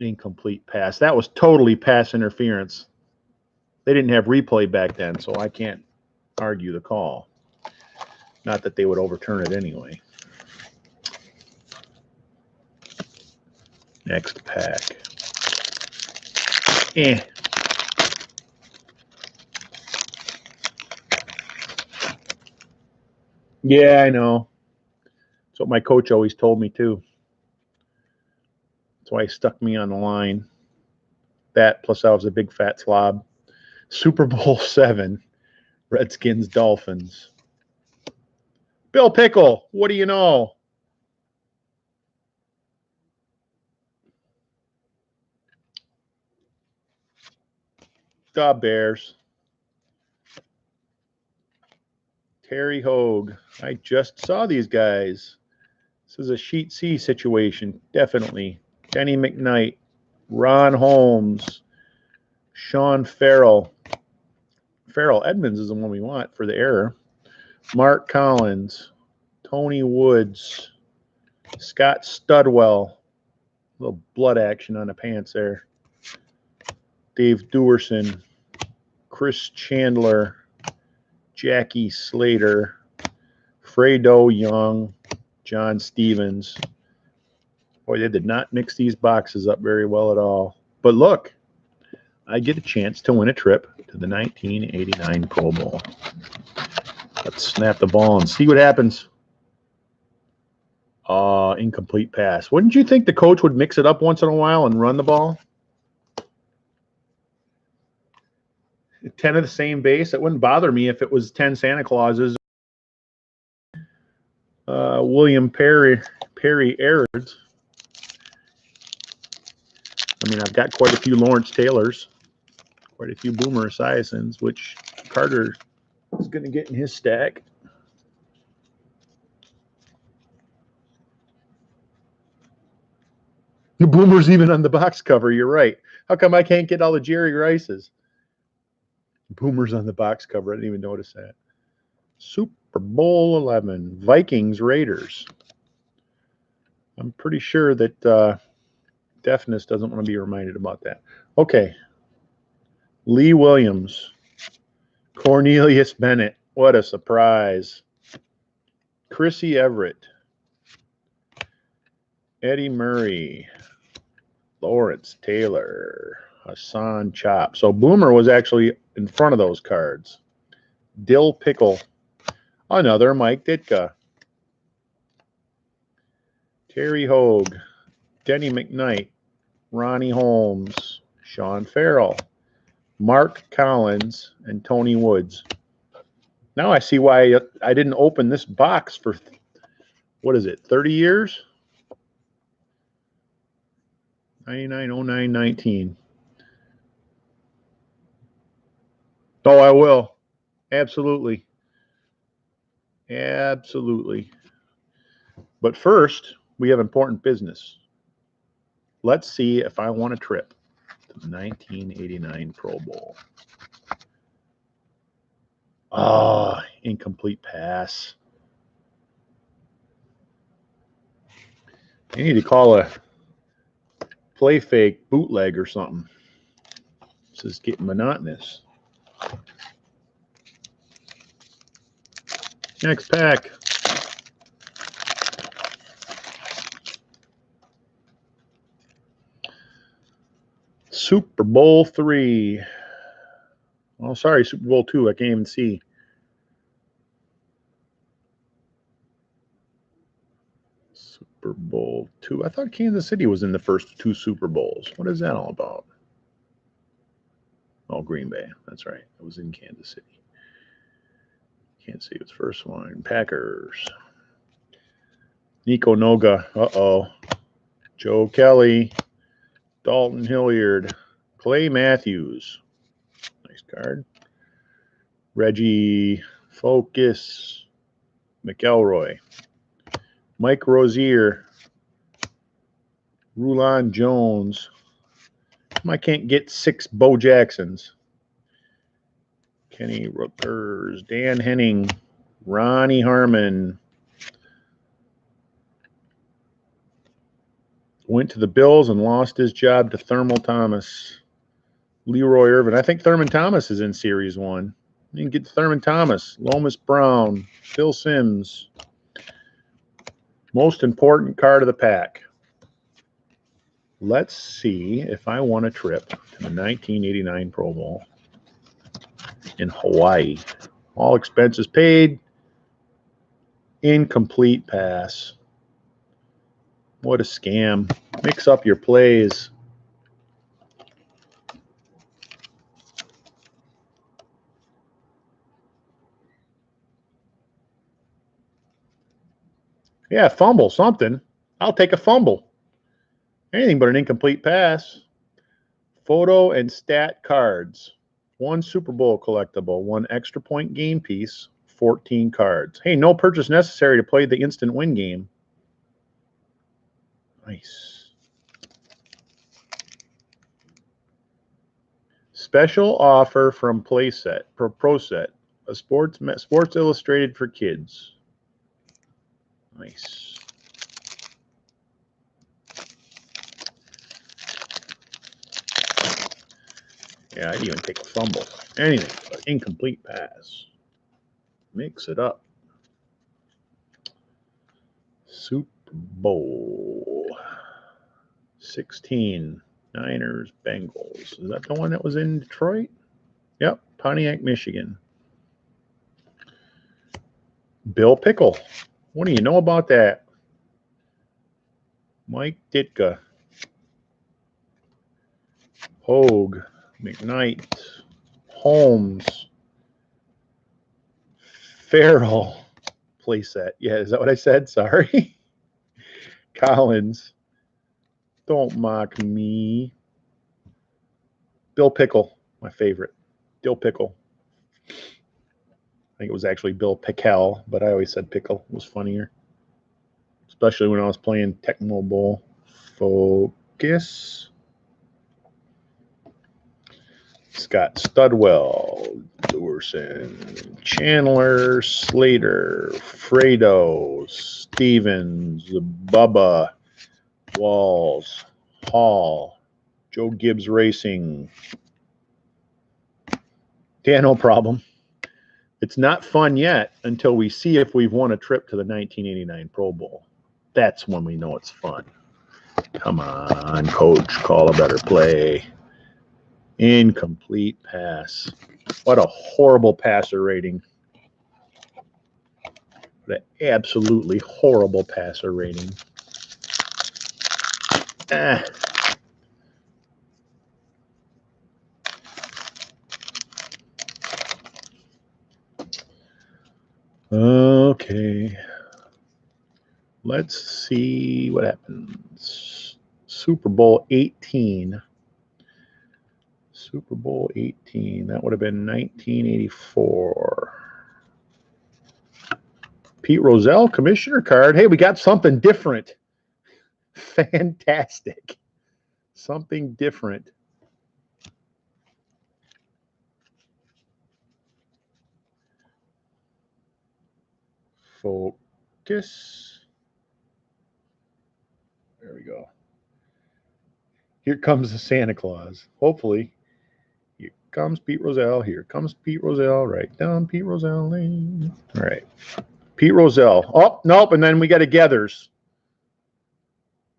Incomplete pass. That was totally pass interference. They didn't have replay back then, so I can't argue the call. Not that they would overturn it anyway. Next pack. Yeah, I know. That's what my coach always told me, too. That's why he stuck me on the line. That, plus I was a big fat slob. Super Bowl 7. Redskins, Dolphins. Bill Pickle, what do you know? The Bears. Terry Hogue. I just saw these guys. This is a Sheet C situation, definitely. Denny McKnight, Ron Holmes, Sean Farrell. Farrell Edmonds is the one we want for the error. Mark Collins, Tony Woods, Scott Studwell. A little blood action on the pants there. Dave Dewerson, Chris Chandler, Jackie Slater, Fredo Young, John Stevens. Boy, they did not mix these boxes up very well at all. But look, I get a chance to win a trip to the 1989 Pro Bowl. Let's snap the ball and see what happens. Incomplete pass. Wouldn't you think the coach would mix it up once in a while and run the ball? 10 of the same base. It wouldn't bother me if it was 10 Santa Clauses. William Perry Airds. I mean, I've got quite a few Lawrence Taylors, quite a few Boomer Esiasons, which Carter is going to get in his stack. The Boomer's even on the box cover. You're right. How come I can't get all the Jerry Rices? Boomer's on the box cover. I didn't even notice that. Super Bowl 11, Vikings Raiders. I'm pretty sure that Deafness doesn't want to be reminded about that. Okay. Lee Williams, Cornelius Bennett. What a surprise. Chrissy Everett, Eddie Murray, Lawrence Taylor, Hassan Chop. So Boomer was actually in front of those cards. Dill Pickle, another Mike Ditka. Terry Hogue, Denny McKnight, Ronnie Holmes, Sean Farrell, Mark Collins, and Tony Woods. Now I see why I didn't open this box for, what is it, 30 years? 99, 09, 19. Oh, I will. Absolutely. Absolutely. But first, we have important business. Let's see if I want a trip to the 1989 Pro Bowl. Incomplete pass. You need to call a play fake bootleg or something. This is getting monotonous. Next pack. Super Bowl 3. Oh, sorry, Super Bowl 2. I can't even see. Super Bowl 2. I thought Kansas City was in the first 2 Super Bowls. What is that all about? Oh, Green Bay. That's right. It was in Kansas City. Can't see its first one. Packers. Nico Noga. Uh-oh. Joe Kelly. Dalton Hilliard. Clay Matthews. Nice card. Reggie Focus. McElroy. Mike Rozier. Rulon Jones. I can't get 6 Bo Jacksons. Kenny Rookers. Dan Henning. Ronnie Harmon. Went to the Bills and lost his job to Thermal Thomas. Leroy Irvin. I think Thurman Thomas is in Series 1. You can get Thurman Thomas. Lomas Brown. Phil Simms. Most important card of the pack. Let's see if I want a trip to the 1989 Pro Bowl in Hawaii. All expenses paid. Incomplete pass. What a scam. Mix up your plays. Yeah, fumble, something. I'll take a fumble. Anything but an incomplete pass. Photo and stat cards. 1 Super Bowl collectible, 1 extra point game piece, 14 cards. Hey, no purchase necessary to play the instant win game. Nice. Special offer from Proset. a Sports Illustrated for kids. Nice. Yeah, I'd even take a fumble. Anything but incomplete pass. Mix it up. Super Bowl 16. Niners, Bengals. Is that the one that was in Detroit? Yep, Pontiac, Michigan. Bill Pickle. What do you know about that? Mike Ditka. Hogue. McKnight. Holmes. Farrell. Playset. Yeah, is that what I said? Sorry. Collins. Don't mock me. Bill Pickle, my favorite. Dill Pickle. I think it was actually Bill Pickell, but I always said Pickle. It was funnier. Especially when I was playing Tecmo Bowl. Focus. Scott Studwell, Dorson, Chandler, Slater, Fredo, Stevens, Bubba, Walls, Hall, Joe Gibbs Racing. Yeah, no problem. It's not fun yet until we see if we've won a trip to the 1989 Pro Bowl. That's when we know it's fun. Come on, coach, call a better play. Incomplete pass. What a horrible passer rating. What an absolutely horrible passer rating. Ah. Okay. Let's see what happens. Super Bowl 18. Super Bowl 18. That would have been 1984. Pete Rozelle, commissioner card. Hey, we got something different. Fantastic. Something different. Focus. There we go. Here comes the Santa Claus. Hopefully. Here comes Pete Rozelle. Here comes Pete Rozelle. Right down Pete Rozelle lane. All right. Pete Rozelle. Oh, nope. And then we got a Gathers.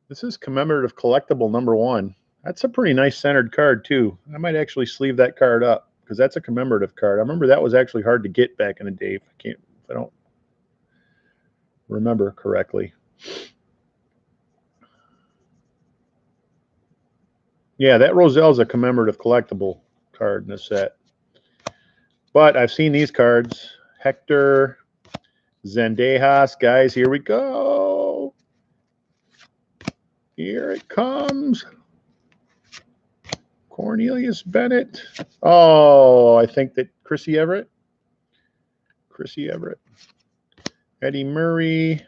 This is commemorative collectible number 1. That's a pretty nice centered card, too. I might actually sleeve that card up because that's a commemorative card. I remember that was actually hard to get back in the day. If I don't remember correctly. Yeah, that Rozelle's a commemorative collectible card in the set. But I've seen these cards. Hector, Zendejas. Guys, here we go. Here it comes. Cornelius Bennett. Oh, I think that Chrissy Everett. Eddie Murray.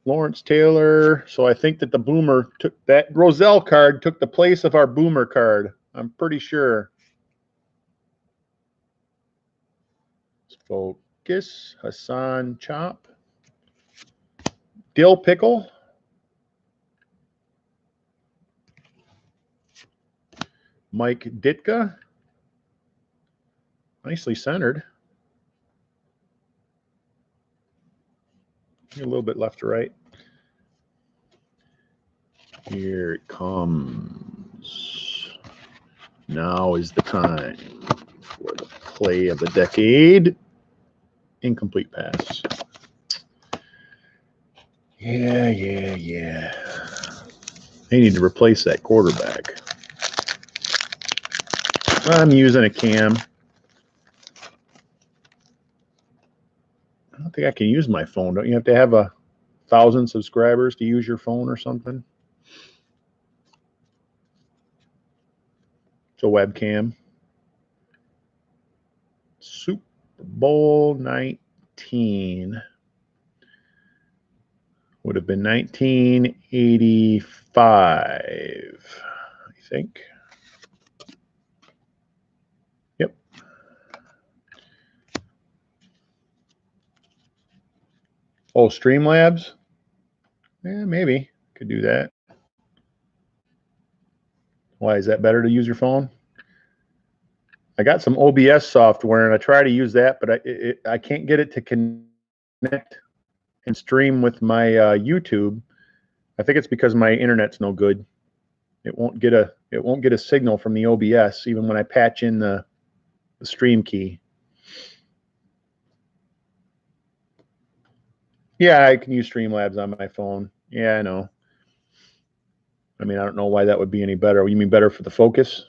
Lawrence Taylor. So I think that the Boomer took that Rozelle card took the place of our Boomer card. I'm pretty sure. Focus. Hassan Chop. Dill Pickle. Mike Ditka. Nicely centered. A little bit left to right. Here it comes. Now is the time for the play of the decade. Incomplete pass. Yeah. They need to replace that quarterback. I'm using a cam. I don't think I can use my phone. Don't you have to have 1,000 subscribers to use your phone or something? It's a webcam. Super Bowl 19 would have been 1985, I think. Yep. Oh, Streamlabs? Yeah, maybe. Could do that. Why, is that better to use your phone? I got some OBS software, and I try to use that, but I can't get it to connect and stream with my YouTube. I think it's because my internet's no good. It won't get a signal from the OBS even when I patch in the stream key. Yeah, I can use Streamlabs on my phone. Yeah, I know. I mean, I don't know why that would be any better. You mean better for the focus?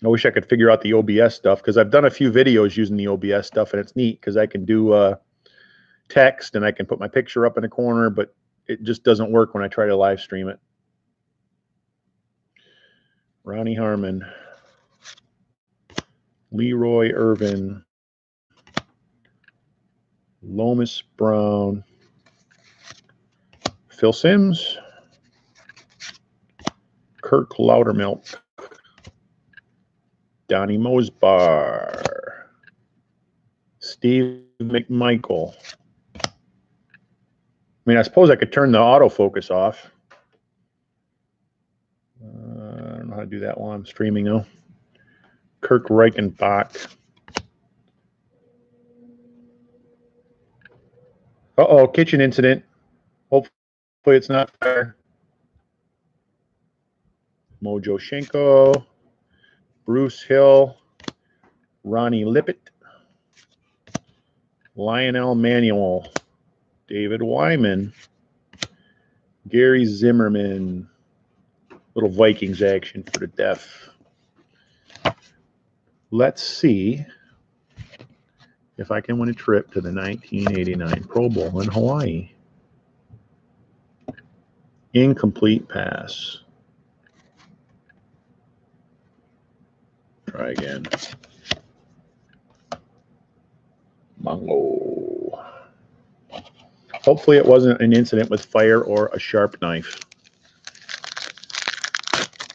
I wish I could figure out the OBS stuff, because I've done a few videos using the OBS stuff, and it's neat because I can do text and I can put my picture up in a corner, but it just doesn't work when I try to live stream it. Ronnie Harmon, Leroy Irvin, Lomas Brown, Phil Simms, Kirk Loudermilk, Donnie Mosbar, Steve McMichael. I mean, I suppose I could turn the autofocus off. I don't know how to do that while I'm streaming, though. Kirk Reichenbach. Uh-oh, kitchen incident. Hopefully it's not fire. Mojo Shenko, Bruce Hill, Ronnie Lippett, Lionel Manuel, David Wyman, Gary Zimmerman. Little Vikings action for the deaf. Let's see if I can win a trip to the 1989 Pro Bowl in Hawaii. Incomplete pass. Try again. Mongo. Hopefully it wasn't an incident with fire or a sharp knife.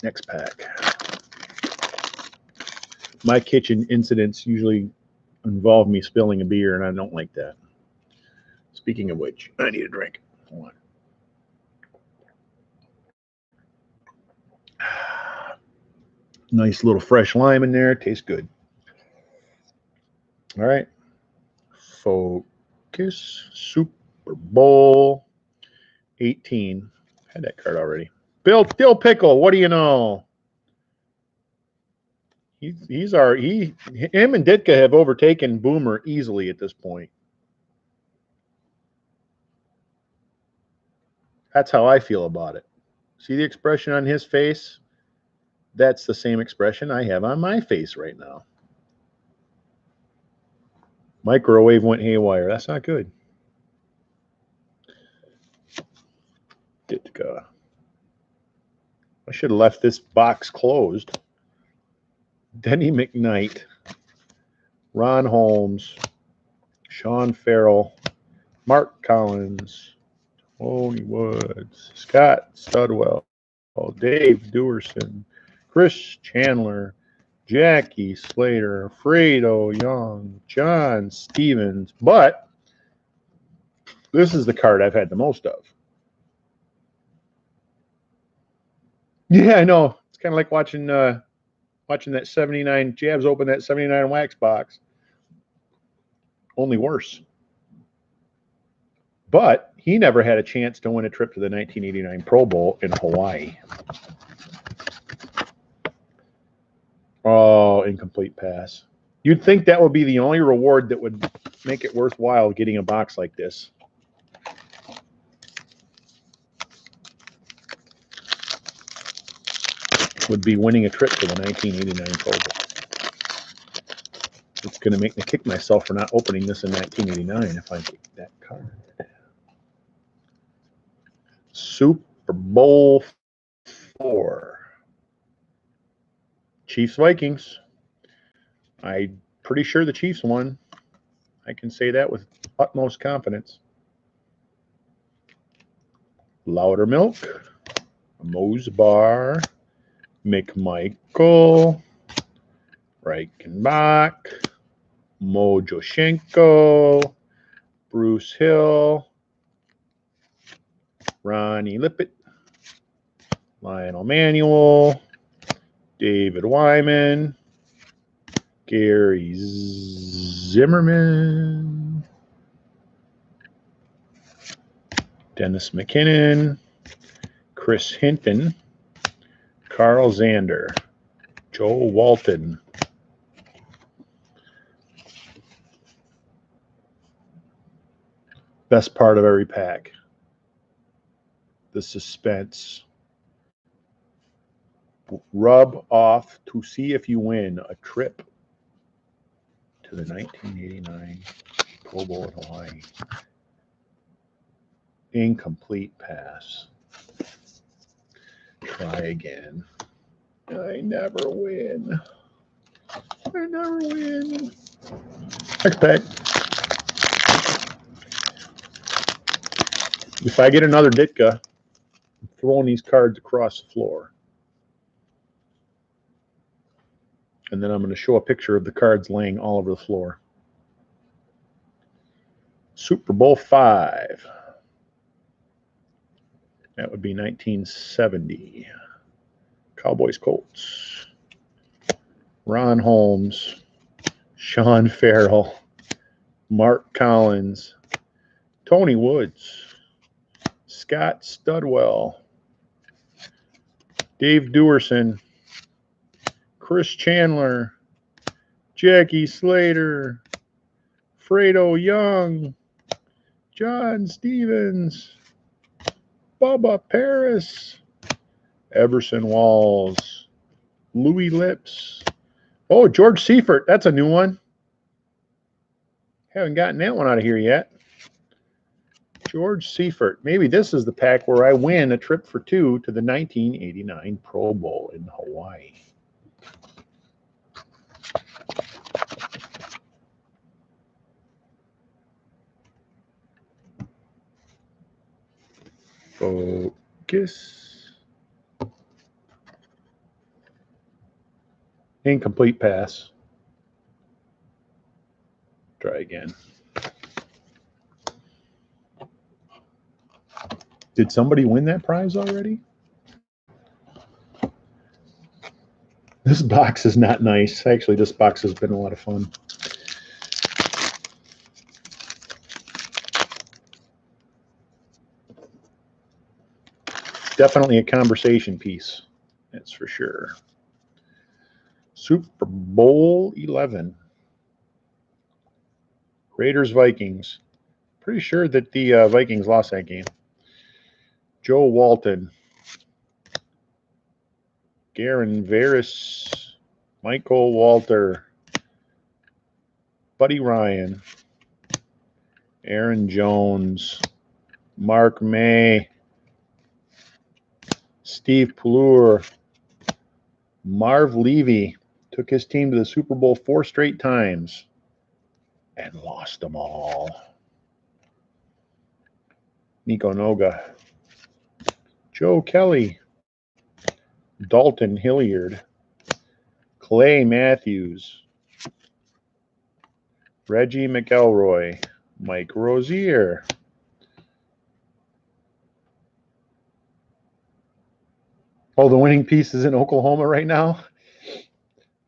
Next pack. My kitchen incidents usually involve me spilling a beer, and I don't like that. Speaking of which, I need a drink. Hold on. Nice little fresh lime in there. Tastes good. All right. Focus. Super Bowl 18. Had that card already. Bill Dill Pickle. What do you know? Him and Ditka have overtaken Boomer easily at this point. That's how I feel about it. See the expression on his face? That's the same expression I have on my face right now. Microwave went haywire. That's not good. Ditka. I should have left this box closed. Denny McKnight, Ron Holmes, Sean Farrell, Mark Collins, Tony Woods, Scott Studwell, Dave Dewerson, Chris Chandler, Jackie Slater, Fredo Young, John Stevens. But this is the card I've had the most of. Yeah, I know. It's kind of like watching that 79 Jabs open that 79 wax box. Only worse. But he never had a chance to win a trip to the 1989 Pro Bowl in Hawaii. Oh, incomplete pass. You'd think that would be the only reward that would make it worthwhile getting a box like this. Would be winning a trip to the 1989 Pro Bowl. It's going to make me kick myself for not opening this in 1989 if I get that card. Super Bowl 4. Chiefs Vikings. I'm pretty sure the Chiefs won. I can say that with utmost confidence. Loudermilk, Mosbar, McMichael, Reichenbach, Mojoshenko, Bruce Hill, Ronnie Lippett, Lionel Manuel, David Wyman, Gary Zimmerman, Dennis McKinnon, Chris Hinton, Carl Zander, Joe Walton. Best part of every pack, the suspense. Rub off to see if you win a trip to the 1989 Pro Bowl in Hawaii. Incomplete pass. Try again. I never win. I never win. Next pack. If I get another Ditka, I'm throwing these cards across the floor. And then I'm going to show a picture of the cards laying all over the floor. Super Bowl 5. That would be 1970. Cowboys Colts. Ron Holmes. Sean Farrell. Mark Collins. Tony Woods. Scott Studwell. Dave Dewerson. Chris Chandler. Jackie Slater. Fredo Young. John Stevens. Bubba Paris. Everson Walls. Louis Lips. Oh, George Seifert. That's a new one. Haven't gotten that one out of here yet. George Seifert. Maybe this is the pack where I win a trip for two to the 1989 Pro Bowl in Hawaii. Focus. Incomplete pass. Try again. Did somebody win that prize already? This box is not nice. Actually, this box has been a lot of fun. Definitely a conversation piece. That's for sure. Super Bowl 11. Raiders Vikings. Pretty sure that the Vikings lost that game. Joe Walton. Garen Veris. Michael Walter. Buddy Ryan. Aaron Jones. Mark May. Steve Pelluer. Marv Levy took his team to the Super Bowl 4 straight times and lost them all. Nico Noga. Joe Kelly. Dalton Hilliard. Clay Matthews. Reggie McElroy. Mike Rozier. Oh, the winning piece is in Oklahoma right now?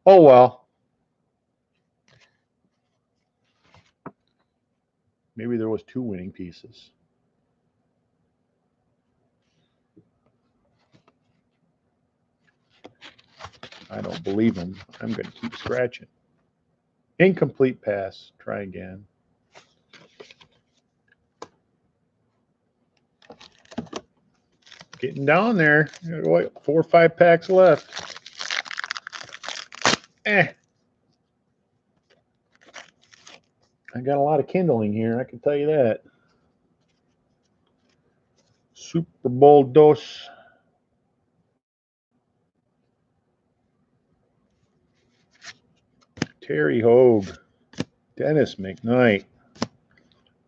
Oh, well. Maybe there was 2 winning pieces. I don't believe him. I'm going to keep scratching. Incomplete pass. Try again. Getting down there. 4 or 5 packs left. I got a lot of kindling here, I can tell you that. Super Bowl dos. Terry Hogue. Dennis McKnight.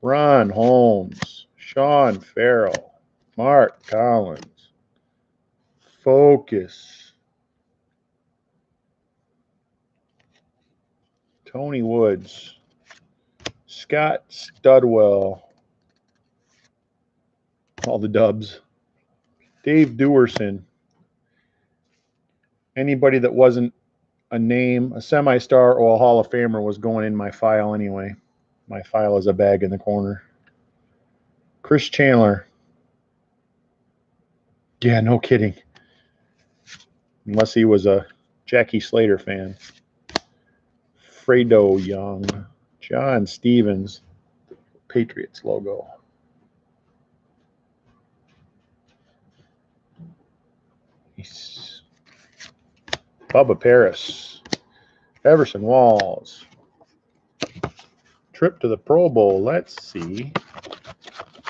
Ron Holmes. Sean Farrell. Mark Collins. Focus. Tony Woods. Scott Studwell. All the dubs. Dave Dewerson. Anybody that wasn't a name, a semi-star, or a Hall of Famer was going in my file anyway. My file is a bag in the corner. Chris Chandler. Yeah, no kidding. Unless he was a Jackie Slater fan. Fredo Young. John Stevens. Patriots logo. Bubba Paris. Everson Walls. Trip to the Pro Bowl. Let's see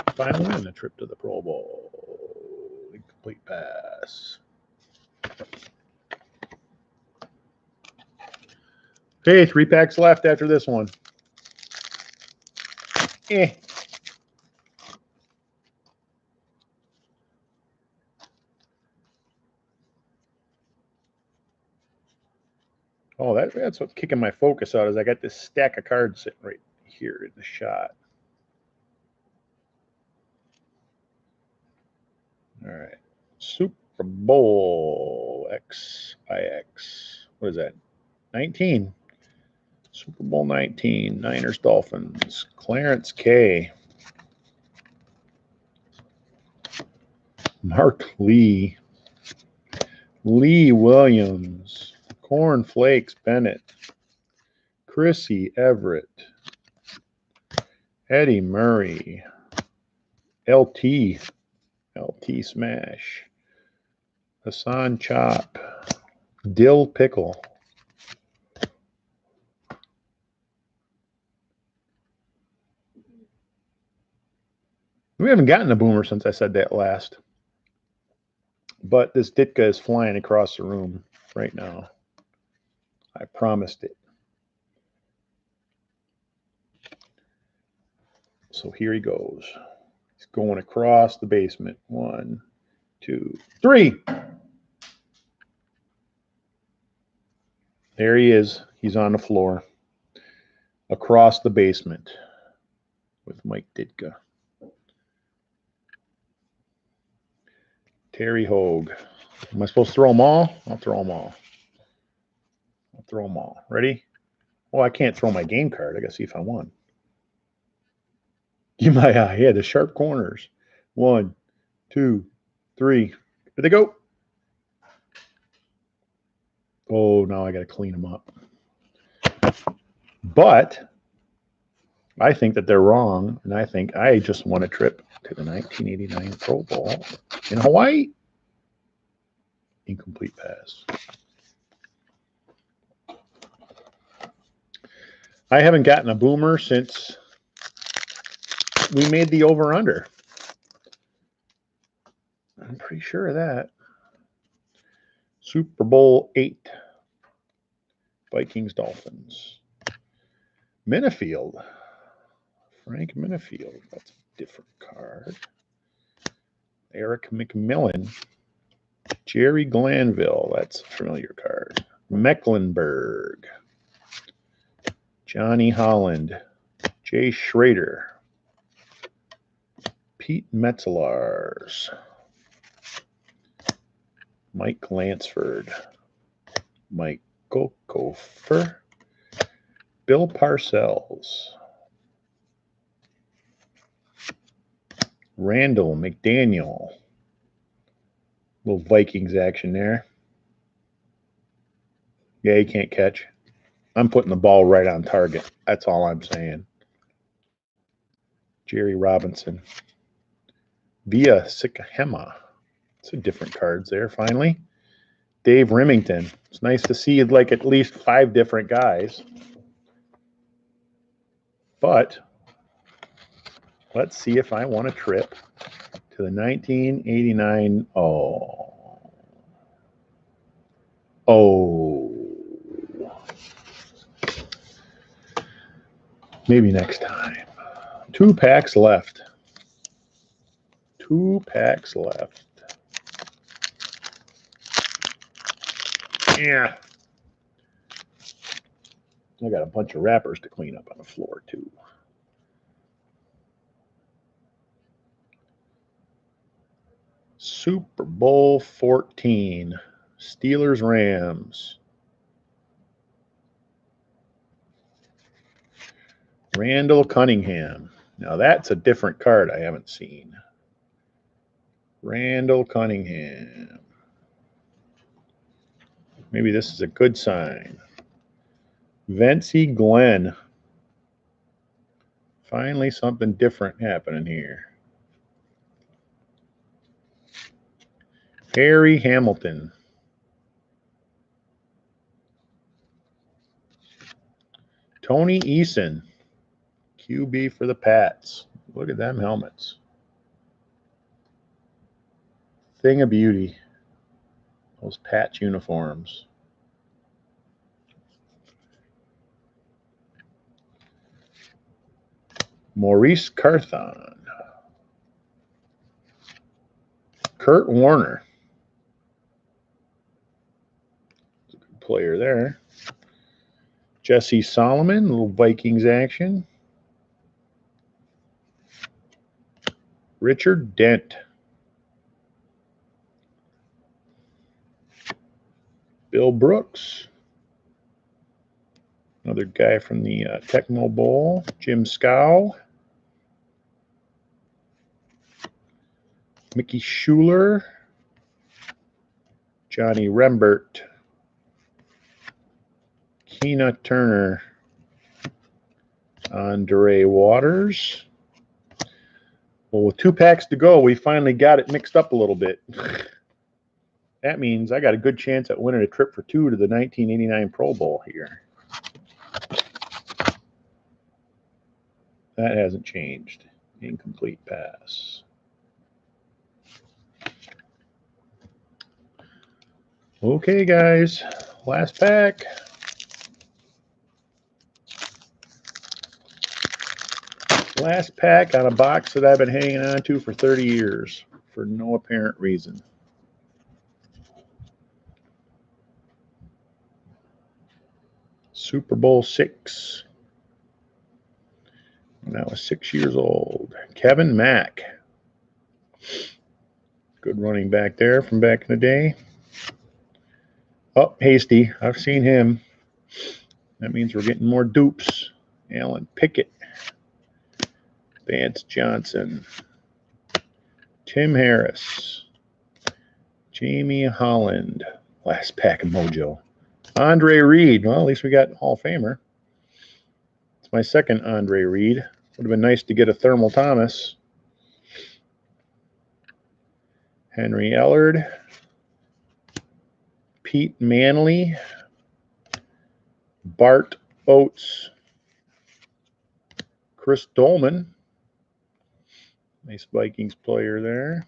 if I win a trip to the Pro Bowl. Incomplete pass. Okay, 3 packs left after this one. Oh, that's what's kicking my focus out is I got this stack of cards sitting right here in the shot. All right. Super Bowl XIX. What is that? 19. Super Bowl 19. Niners Dolphins. Clarence K. Mark Lee. Lee Williams. Cornflakes Bennett. Chrissy Everett. Eddie Murray. LT Smash. Hassan Chop. Dill Pickle. We haven't gotten a boomer since I said that last. But this Ditka is flying across the room right now. I promised it. So here he goes. He's going across the basement. 1, 2, 3. There he is. He's on the floor. Across the basement with Mike Ditka. Terry Hogue. Am I supposed to throw them all? I'll throw them all. I'll throw them all. Ready? Oh, I can't throw my game card. I got to see if I won. Give my eye. Yeah, the sharp corners. 1, 2, 3. Here they go. Oh, now I got to clean them up. But I think that they're wrong, and I think I just won a trip to the 1989 Pro Bowl in Hawaii. Incomplete pass. I haven't gotten a boomer since we made the over-under. I'm pretty sure of that. Super Bowl 8. Vikings, Dolphins. Minifield. Frank Minifield. That's a different card. Eric McMillan. Jerry Glanville. That's a familiar card. Mecklenburg. Johnny Holland. Jay Schrader. Pete Metzlars. Mike Lansford. Michael Gopher. Bill Parcells. Randall McDaniel. Little Vikings action there. Yeah, he can't catch. I'm putting the ball right on target. That's all I'm saying. Jerry Robinson. Via Sikahema. Some different cards there, finally. Dave Remington. It's nice to see like at least 5 different guys. But let's see if I want a trip to the 1989. Maybe next time. 2 packs left. 2 packs left. Yeah. I got a bunch of wrappers to clean up on the floor, too. Super Bowl 14. Steelers Rams. Randall Cunningham. Now that's a different card I haven't seen. Randall Cunningham. Maybe this is a good sign. Vency Glenn. Finally something different happening here. Harry Hamilton. Tony Eason. QB for the Pats. Look at them helmets. Thing of beauty. Those Pats uniforms. Maurice Carthon. Kurt Warner. Good player there. Jesse Solomon, little Vikings action. Richard Dent. Bill Brooks. Another guy from the Tecmo Bowl. Jim Scow. Mickey Schuler. Johnny Rembert. Keena Turner. Andre Waters. Well, with 2 packs to go, we finally got it mixed up a little bit. That means I got a good chance at winning a trip for 2 to the 1989 Pro Bowl here. That hasn't changed. Incomplete pass. Okay, guys. Last pack. Last pack on a box that I've been hanging on to for 30 years for no apparent reason. Super Bowl 6. When I was 6 years old. Kevin Mack. Good running back there from back in the day. Oh, Hasty. I've seen him. That means we're getting more dupes. Alan Pickett. Vance Johnson. Tim Harris. Jamie Holland. Last pack of Mojo. Andre Reed. Well, at least we got Hall of Famer. It's my second Andre Reed. Would have been nice to get a Thermal Thomas. Henry Ellard. Pete Manley. Bart Oates. Chris Dolman. Nice Vikings player there.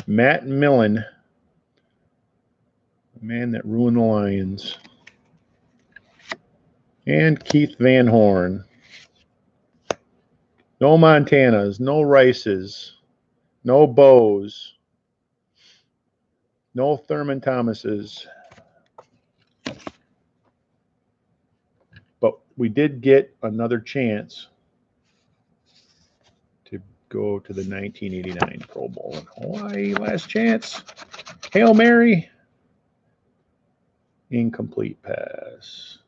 Matt Millen. The man that ruined the Lions. And Keith Van Horn. No Montanas, no Rices, no Bows, no Thurman Thomases. But we did get another chance to go to the 1989 Pro Bowl in Hawaii. Last chance. Hail Mary. Incomplete pass.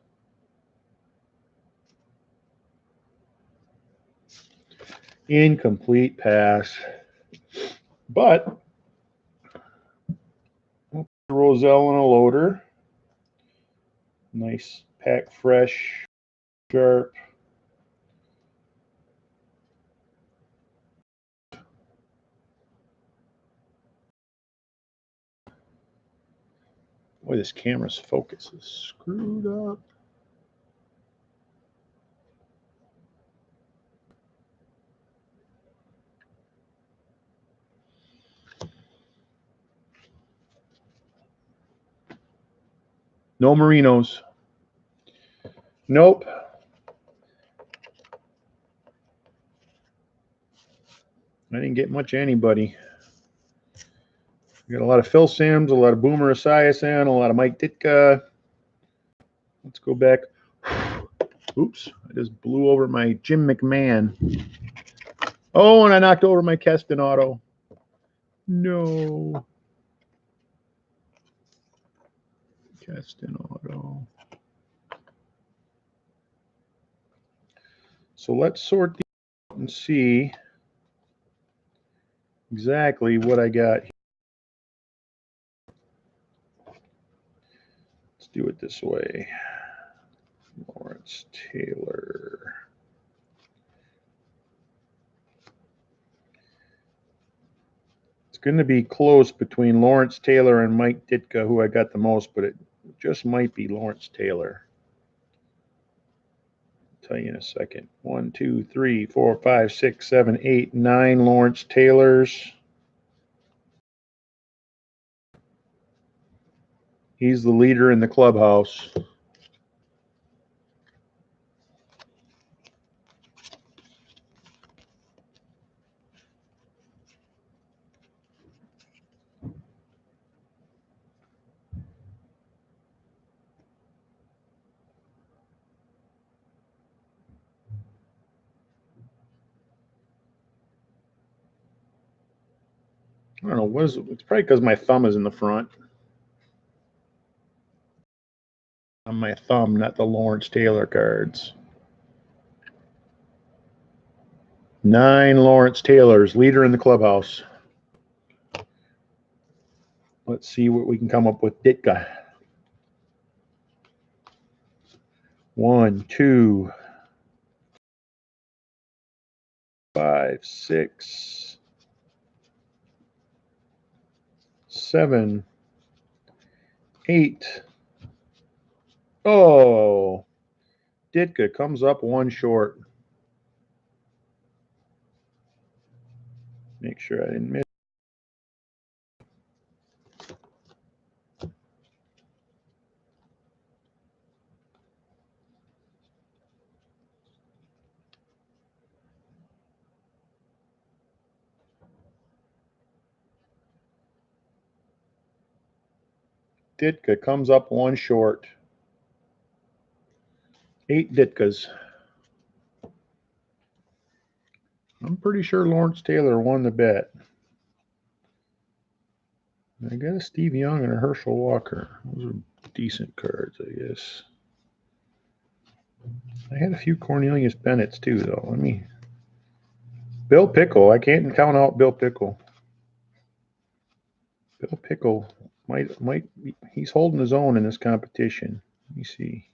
Incomplete pass. But Roselle and a loader. Nice pack fresh, sharp. Boy, this camera's focus is screwed up. No Merinos. Nope. I didn't get much of anybody. We got a lot of Phil Sims, a lot of Boomer Esiason, a lot of Mike Ditka. Let's go back. Oops, I just blew over my Jim McMahon. Oh, and I knocked over my Keston auto. No. Keston auto. So let's sort these out and see exactly what I got here. Let's do it this way. Lawrence Taylor. It's going to be close between Lawrence Taylor and Mike Ditka, who I got the most, but it just might be Lawrence Taylor. I'll tell you in a second. 1, 2, 3, 4, 5, 6, 7, 8, 9 Lawrence Taylors. He's the leader in the clubhouse. I don't know, what is it? It's probably because my thumb is in the front. On my thumb, not the Lawrence Taylor cards. 9 Lawrence Taylors, leader in the clubhouse. Let's see what we can come up with. Ditka. 1, 2, 5, 6, 7, 8. Oh, Ditka comes up 1 short. Make sure I didn't miss. Ditka comes up 1 short. 8 Ditkas. I'm pretty sure Lawrence Taylor won the bet. I got a Steve Young and a Herschel Walker. Those are decent cards, I guess. I had a few Cornelius Bennett's too, though. Bill Pickle. I can't count out Bill Pickle. Bill Pickle might he's holding his own in this competition. Let me see.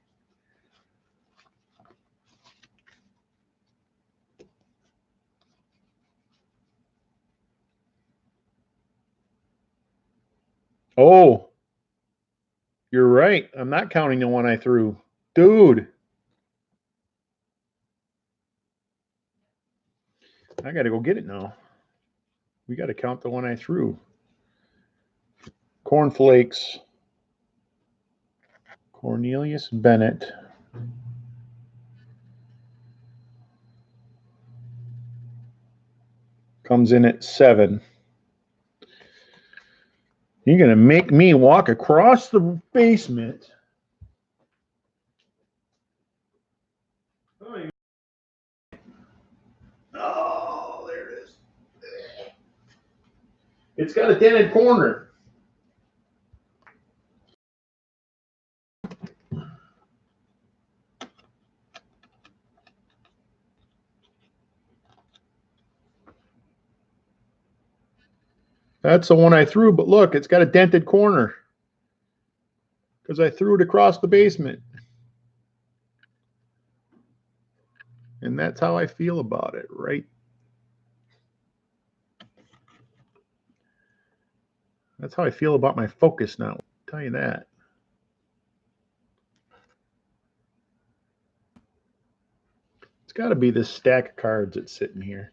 Oh, you're right. I'm not counting the one I threw. Dude. I got to go get it now. We got to count the one I threw. Cornflakes. Cornelius Bennett. Comes in at 7. You're going to make me walk across the basement. Oh, there it is. It's got a dented corner. That's the one I threw, but look, it's got a dented corner because I threw it across the basement. And that's how I feel about it, right? That's how I feel about my focus now. I'll tell you that. It's got to be this stack of cards that's sitting here.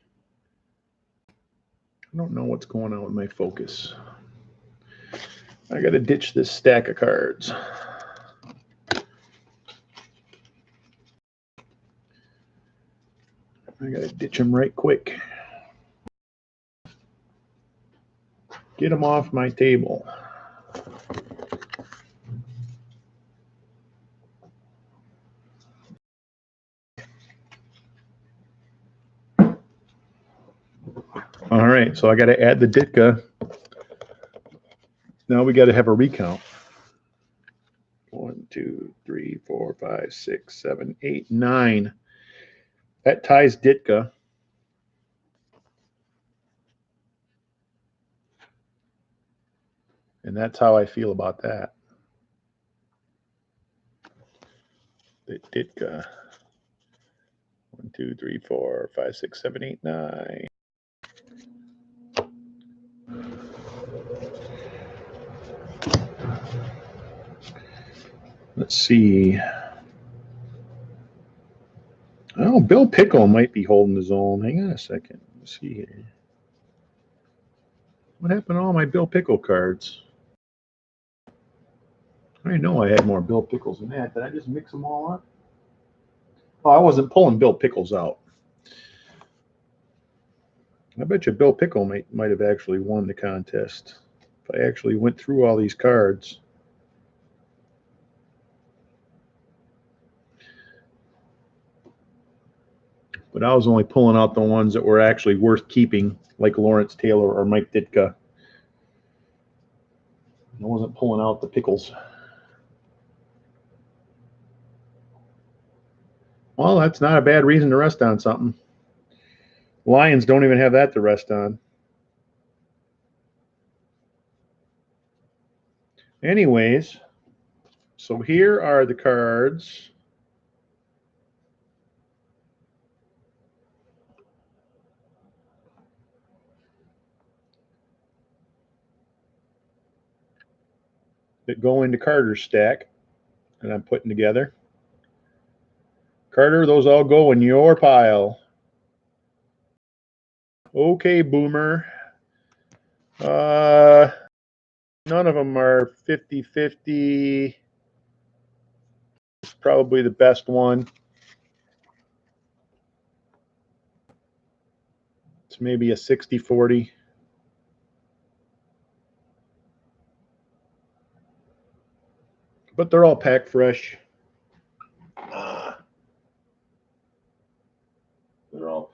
I don't know what's going on with my focus. I got to ditch this stack of cards. I got to ditch them right quick. Get them off my table. right, so I got to add the Ditka. Now we got to have a recount. 1, 2, 3, 4, 5, 6, 7, 8, 9. That ties Ditka. And that's how I feel about that. The Ditka. 1, 2, 3, 4, 5, 6, 7, 8, 9. Let's see. Oh, Bill Pickle might be holding his own. Hang on a second. Let's see here. What happened to all my Bill Pickle cards? I know I had more Bill Pickles than that. Did I just mix them all up? Oh, I wasn't pulling Bill Pickles out. I bet you Bill Pickle might have actually won the contest if I actually went through all these cards. But I was only pulling out the ones that were actually worth keeping, like Lawrence Taylor or Mike Ditka. I wasn't pulling out the pickles. Well, that's not a bad reason to rest on something. Lions don't even have that to rest on. Anyways, so here are the cards. That go into Carter's stack that I'm putting together. Carter, those all go in your pile. Okay, Boomer. None of them are 50-50. It's probably the best one. It's maybe a 60-40. But they're all packed fresh. They're all.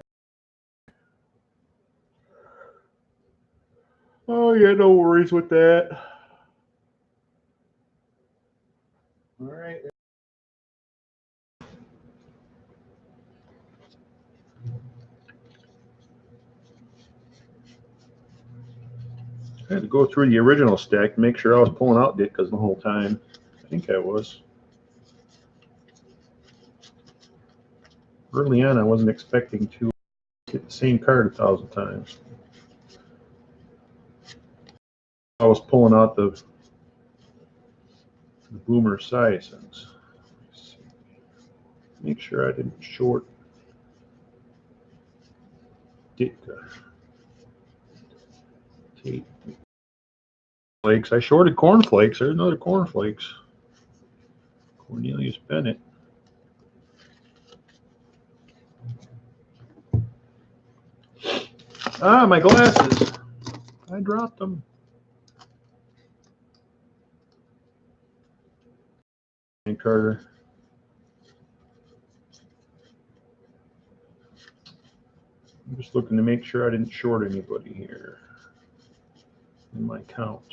Oh, yeah, no worries with that. All right. I had to go through the original stack to make sure I was pulling out Ditkas the whole time. I think I was. Early on, I wasn't expecting to get the same card 1,000 times. I was pulling out the Boomer size things. Make sure I didn't short Ditka. Flakes. I shorted cornflakes. There's another cornflakes. Cornelius Bennett. Ah, my glasses. I dropped them. And Carter. I'm just looking to make sure I didn't short anybody here in my count.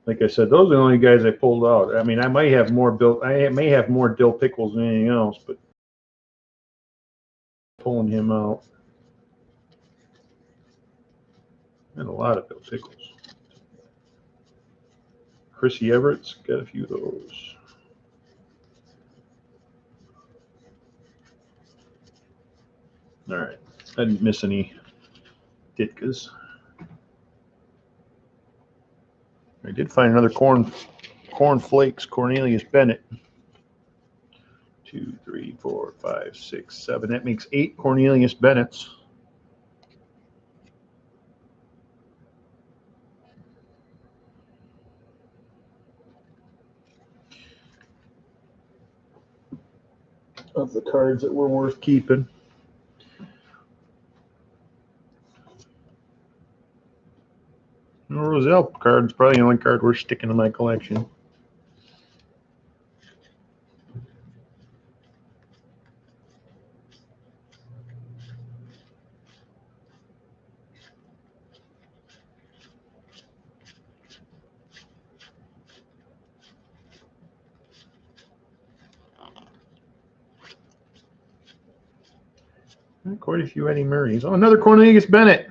Like I said, those are the only guys I pulled out. I mean, I may have more dill pickles than anything else, but pulling him out. And a lot of dill pickles. Chrissy Everett's got a few of those. All right, I didn't miss any Ditkas. I did find another cornflakes Cornelius Bennett. 2, 3, 4, 5, 6, 7. That makes 8 Cornelius Bennetts. Of the cards that were worth keeping. Roselle card's probably the only card worth sticking in my collection. Quite a few Eddie Murrays. Oh, another Cornelius Bennett.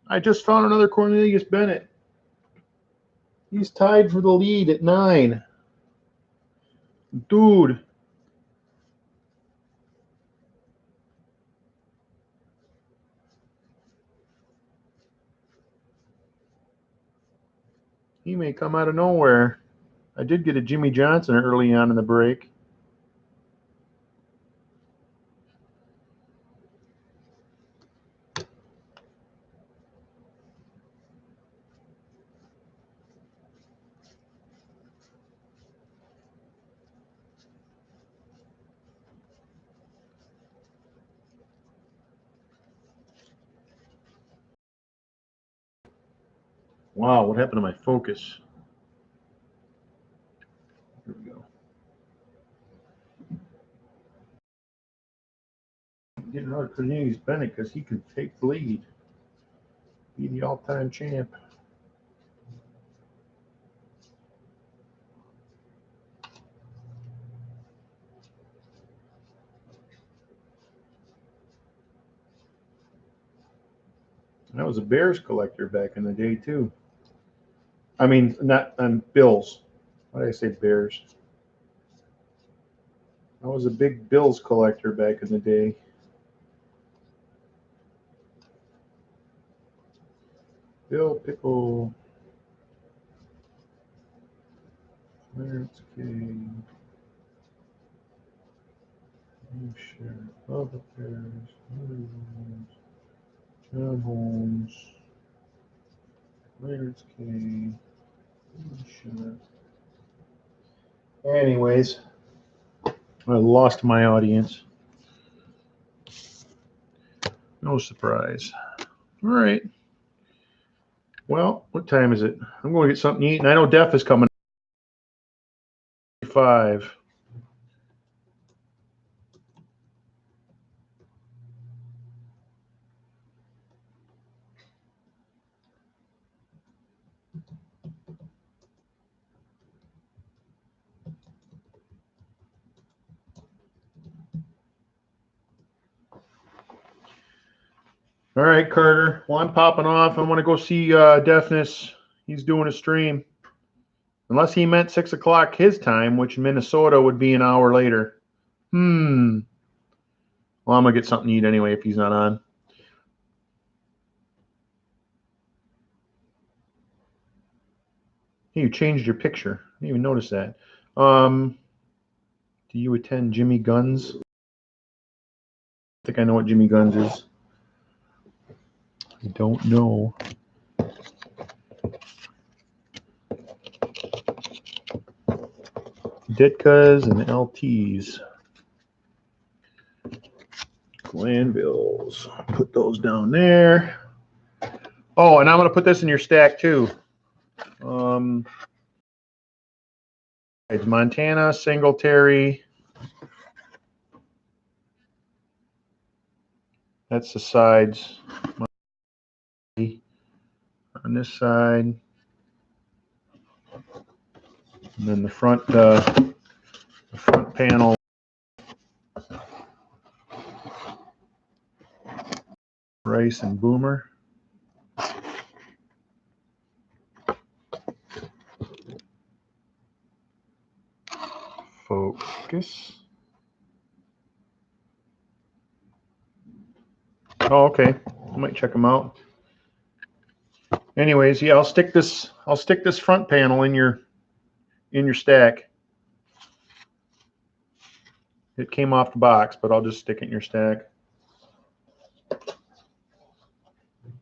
I just found another Cornelius Bennett. He's tied for the lead at 9. Dude. He may come out of nowhere. I did get a Jimmy Johnson early on in the break. Wow, what happened to my focus? Here we go. Get another Cornelius Bennett because he can take the lead. Be the all-time champ. I was a Bears collector back in the day too. I mean, not on Bills. Why did I say Bears? I was a big Bills collector back in the day. Bill Pickle. Clarence King. Sheriff of Affairs. John Holmes. Clarence King. Sheriff. Anyways, I lost my audience. No surprise. All right. Well, what time is it? I'm going to get something to eat, and I know Def is coming. 5. All right, Carter. Well, I'm popping off. I want to go see Deafness. He's doing a stream. Unless he meant 6 o'clock his time, which in Minnesota would be an hour later. Well, I'm going to get something to eat anyway if he's not on. Hey, you changed your picture. I didn't even notice that. Do you attend Jimmy Gunn's? I think I know what Jimmy Gunn's is. I don't know. Ditkas and LTs. Glanvilles. Put those down there. Oh, and I'm going to put this in your stack too. It's Montana, Singletary. That's the sides. On this side. And then the front panel. Rice and Boomer. Focus. Oh, okay. I might check them out. Anyways, yeah, I'll stick this front panel in your stack. It came off the box, but I'll just stick it in your stack.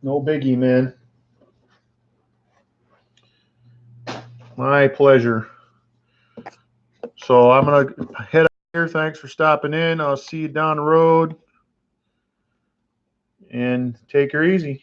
No biggie, man. My pleasure. So I'm going to head out here. Thanks for stopping in. I'll see you down the road. And take her easy.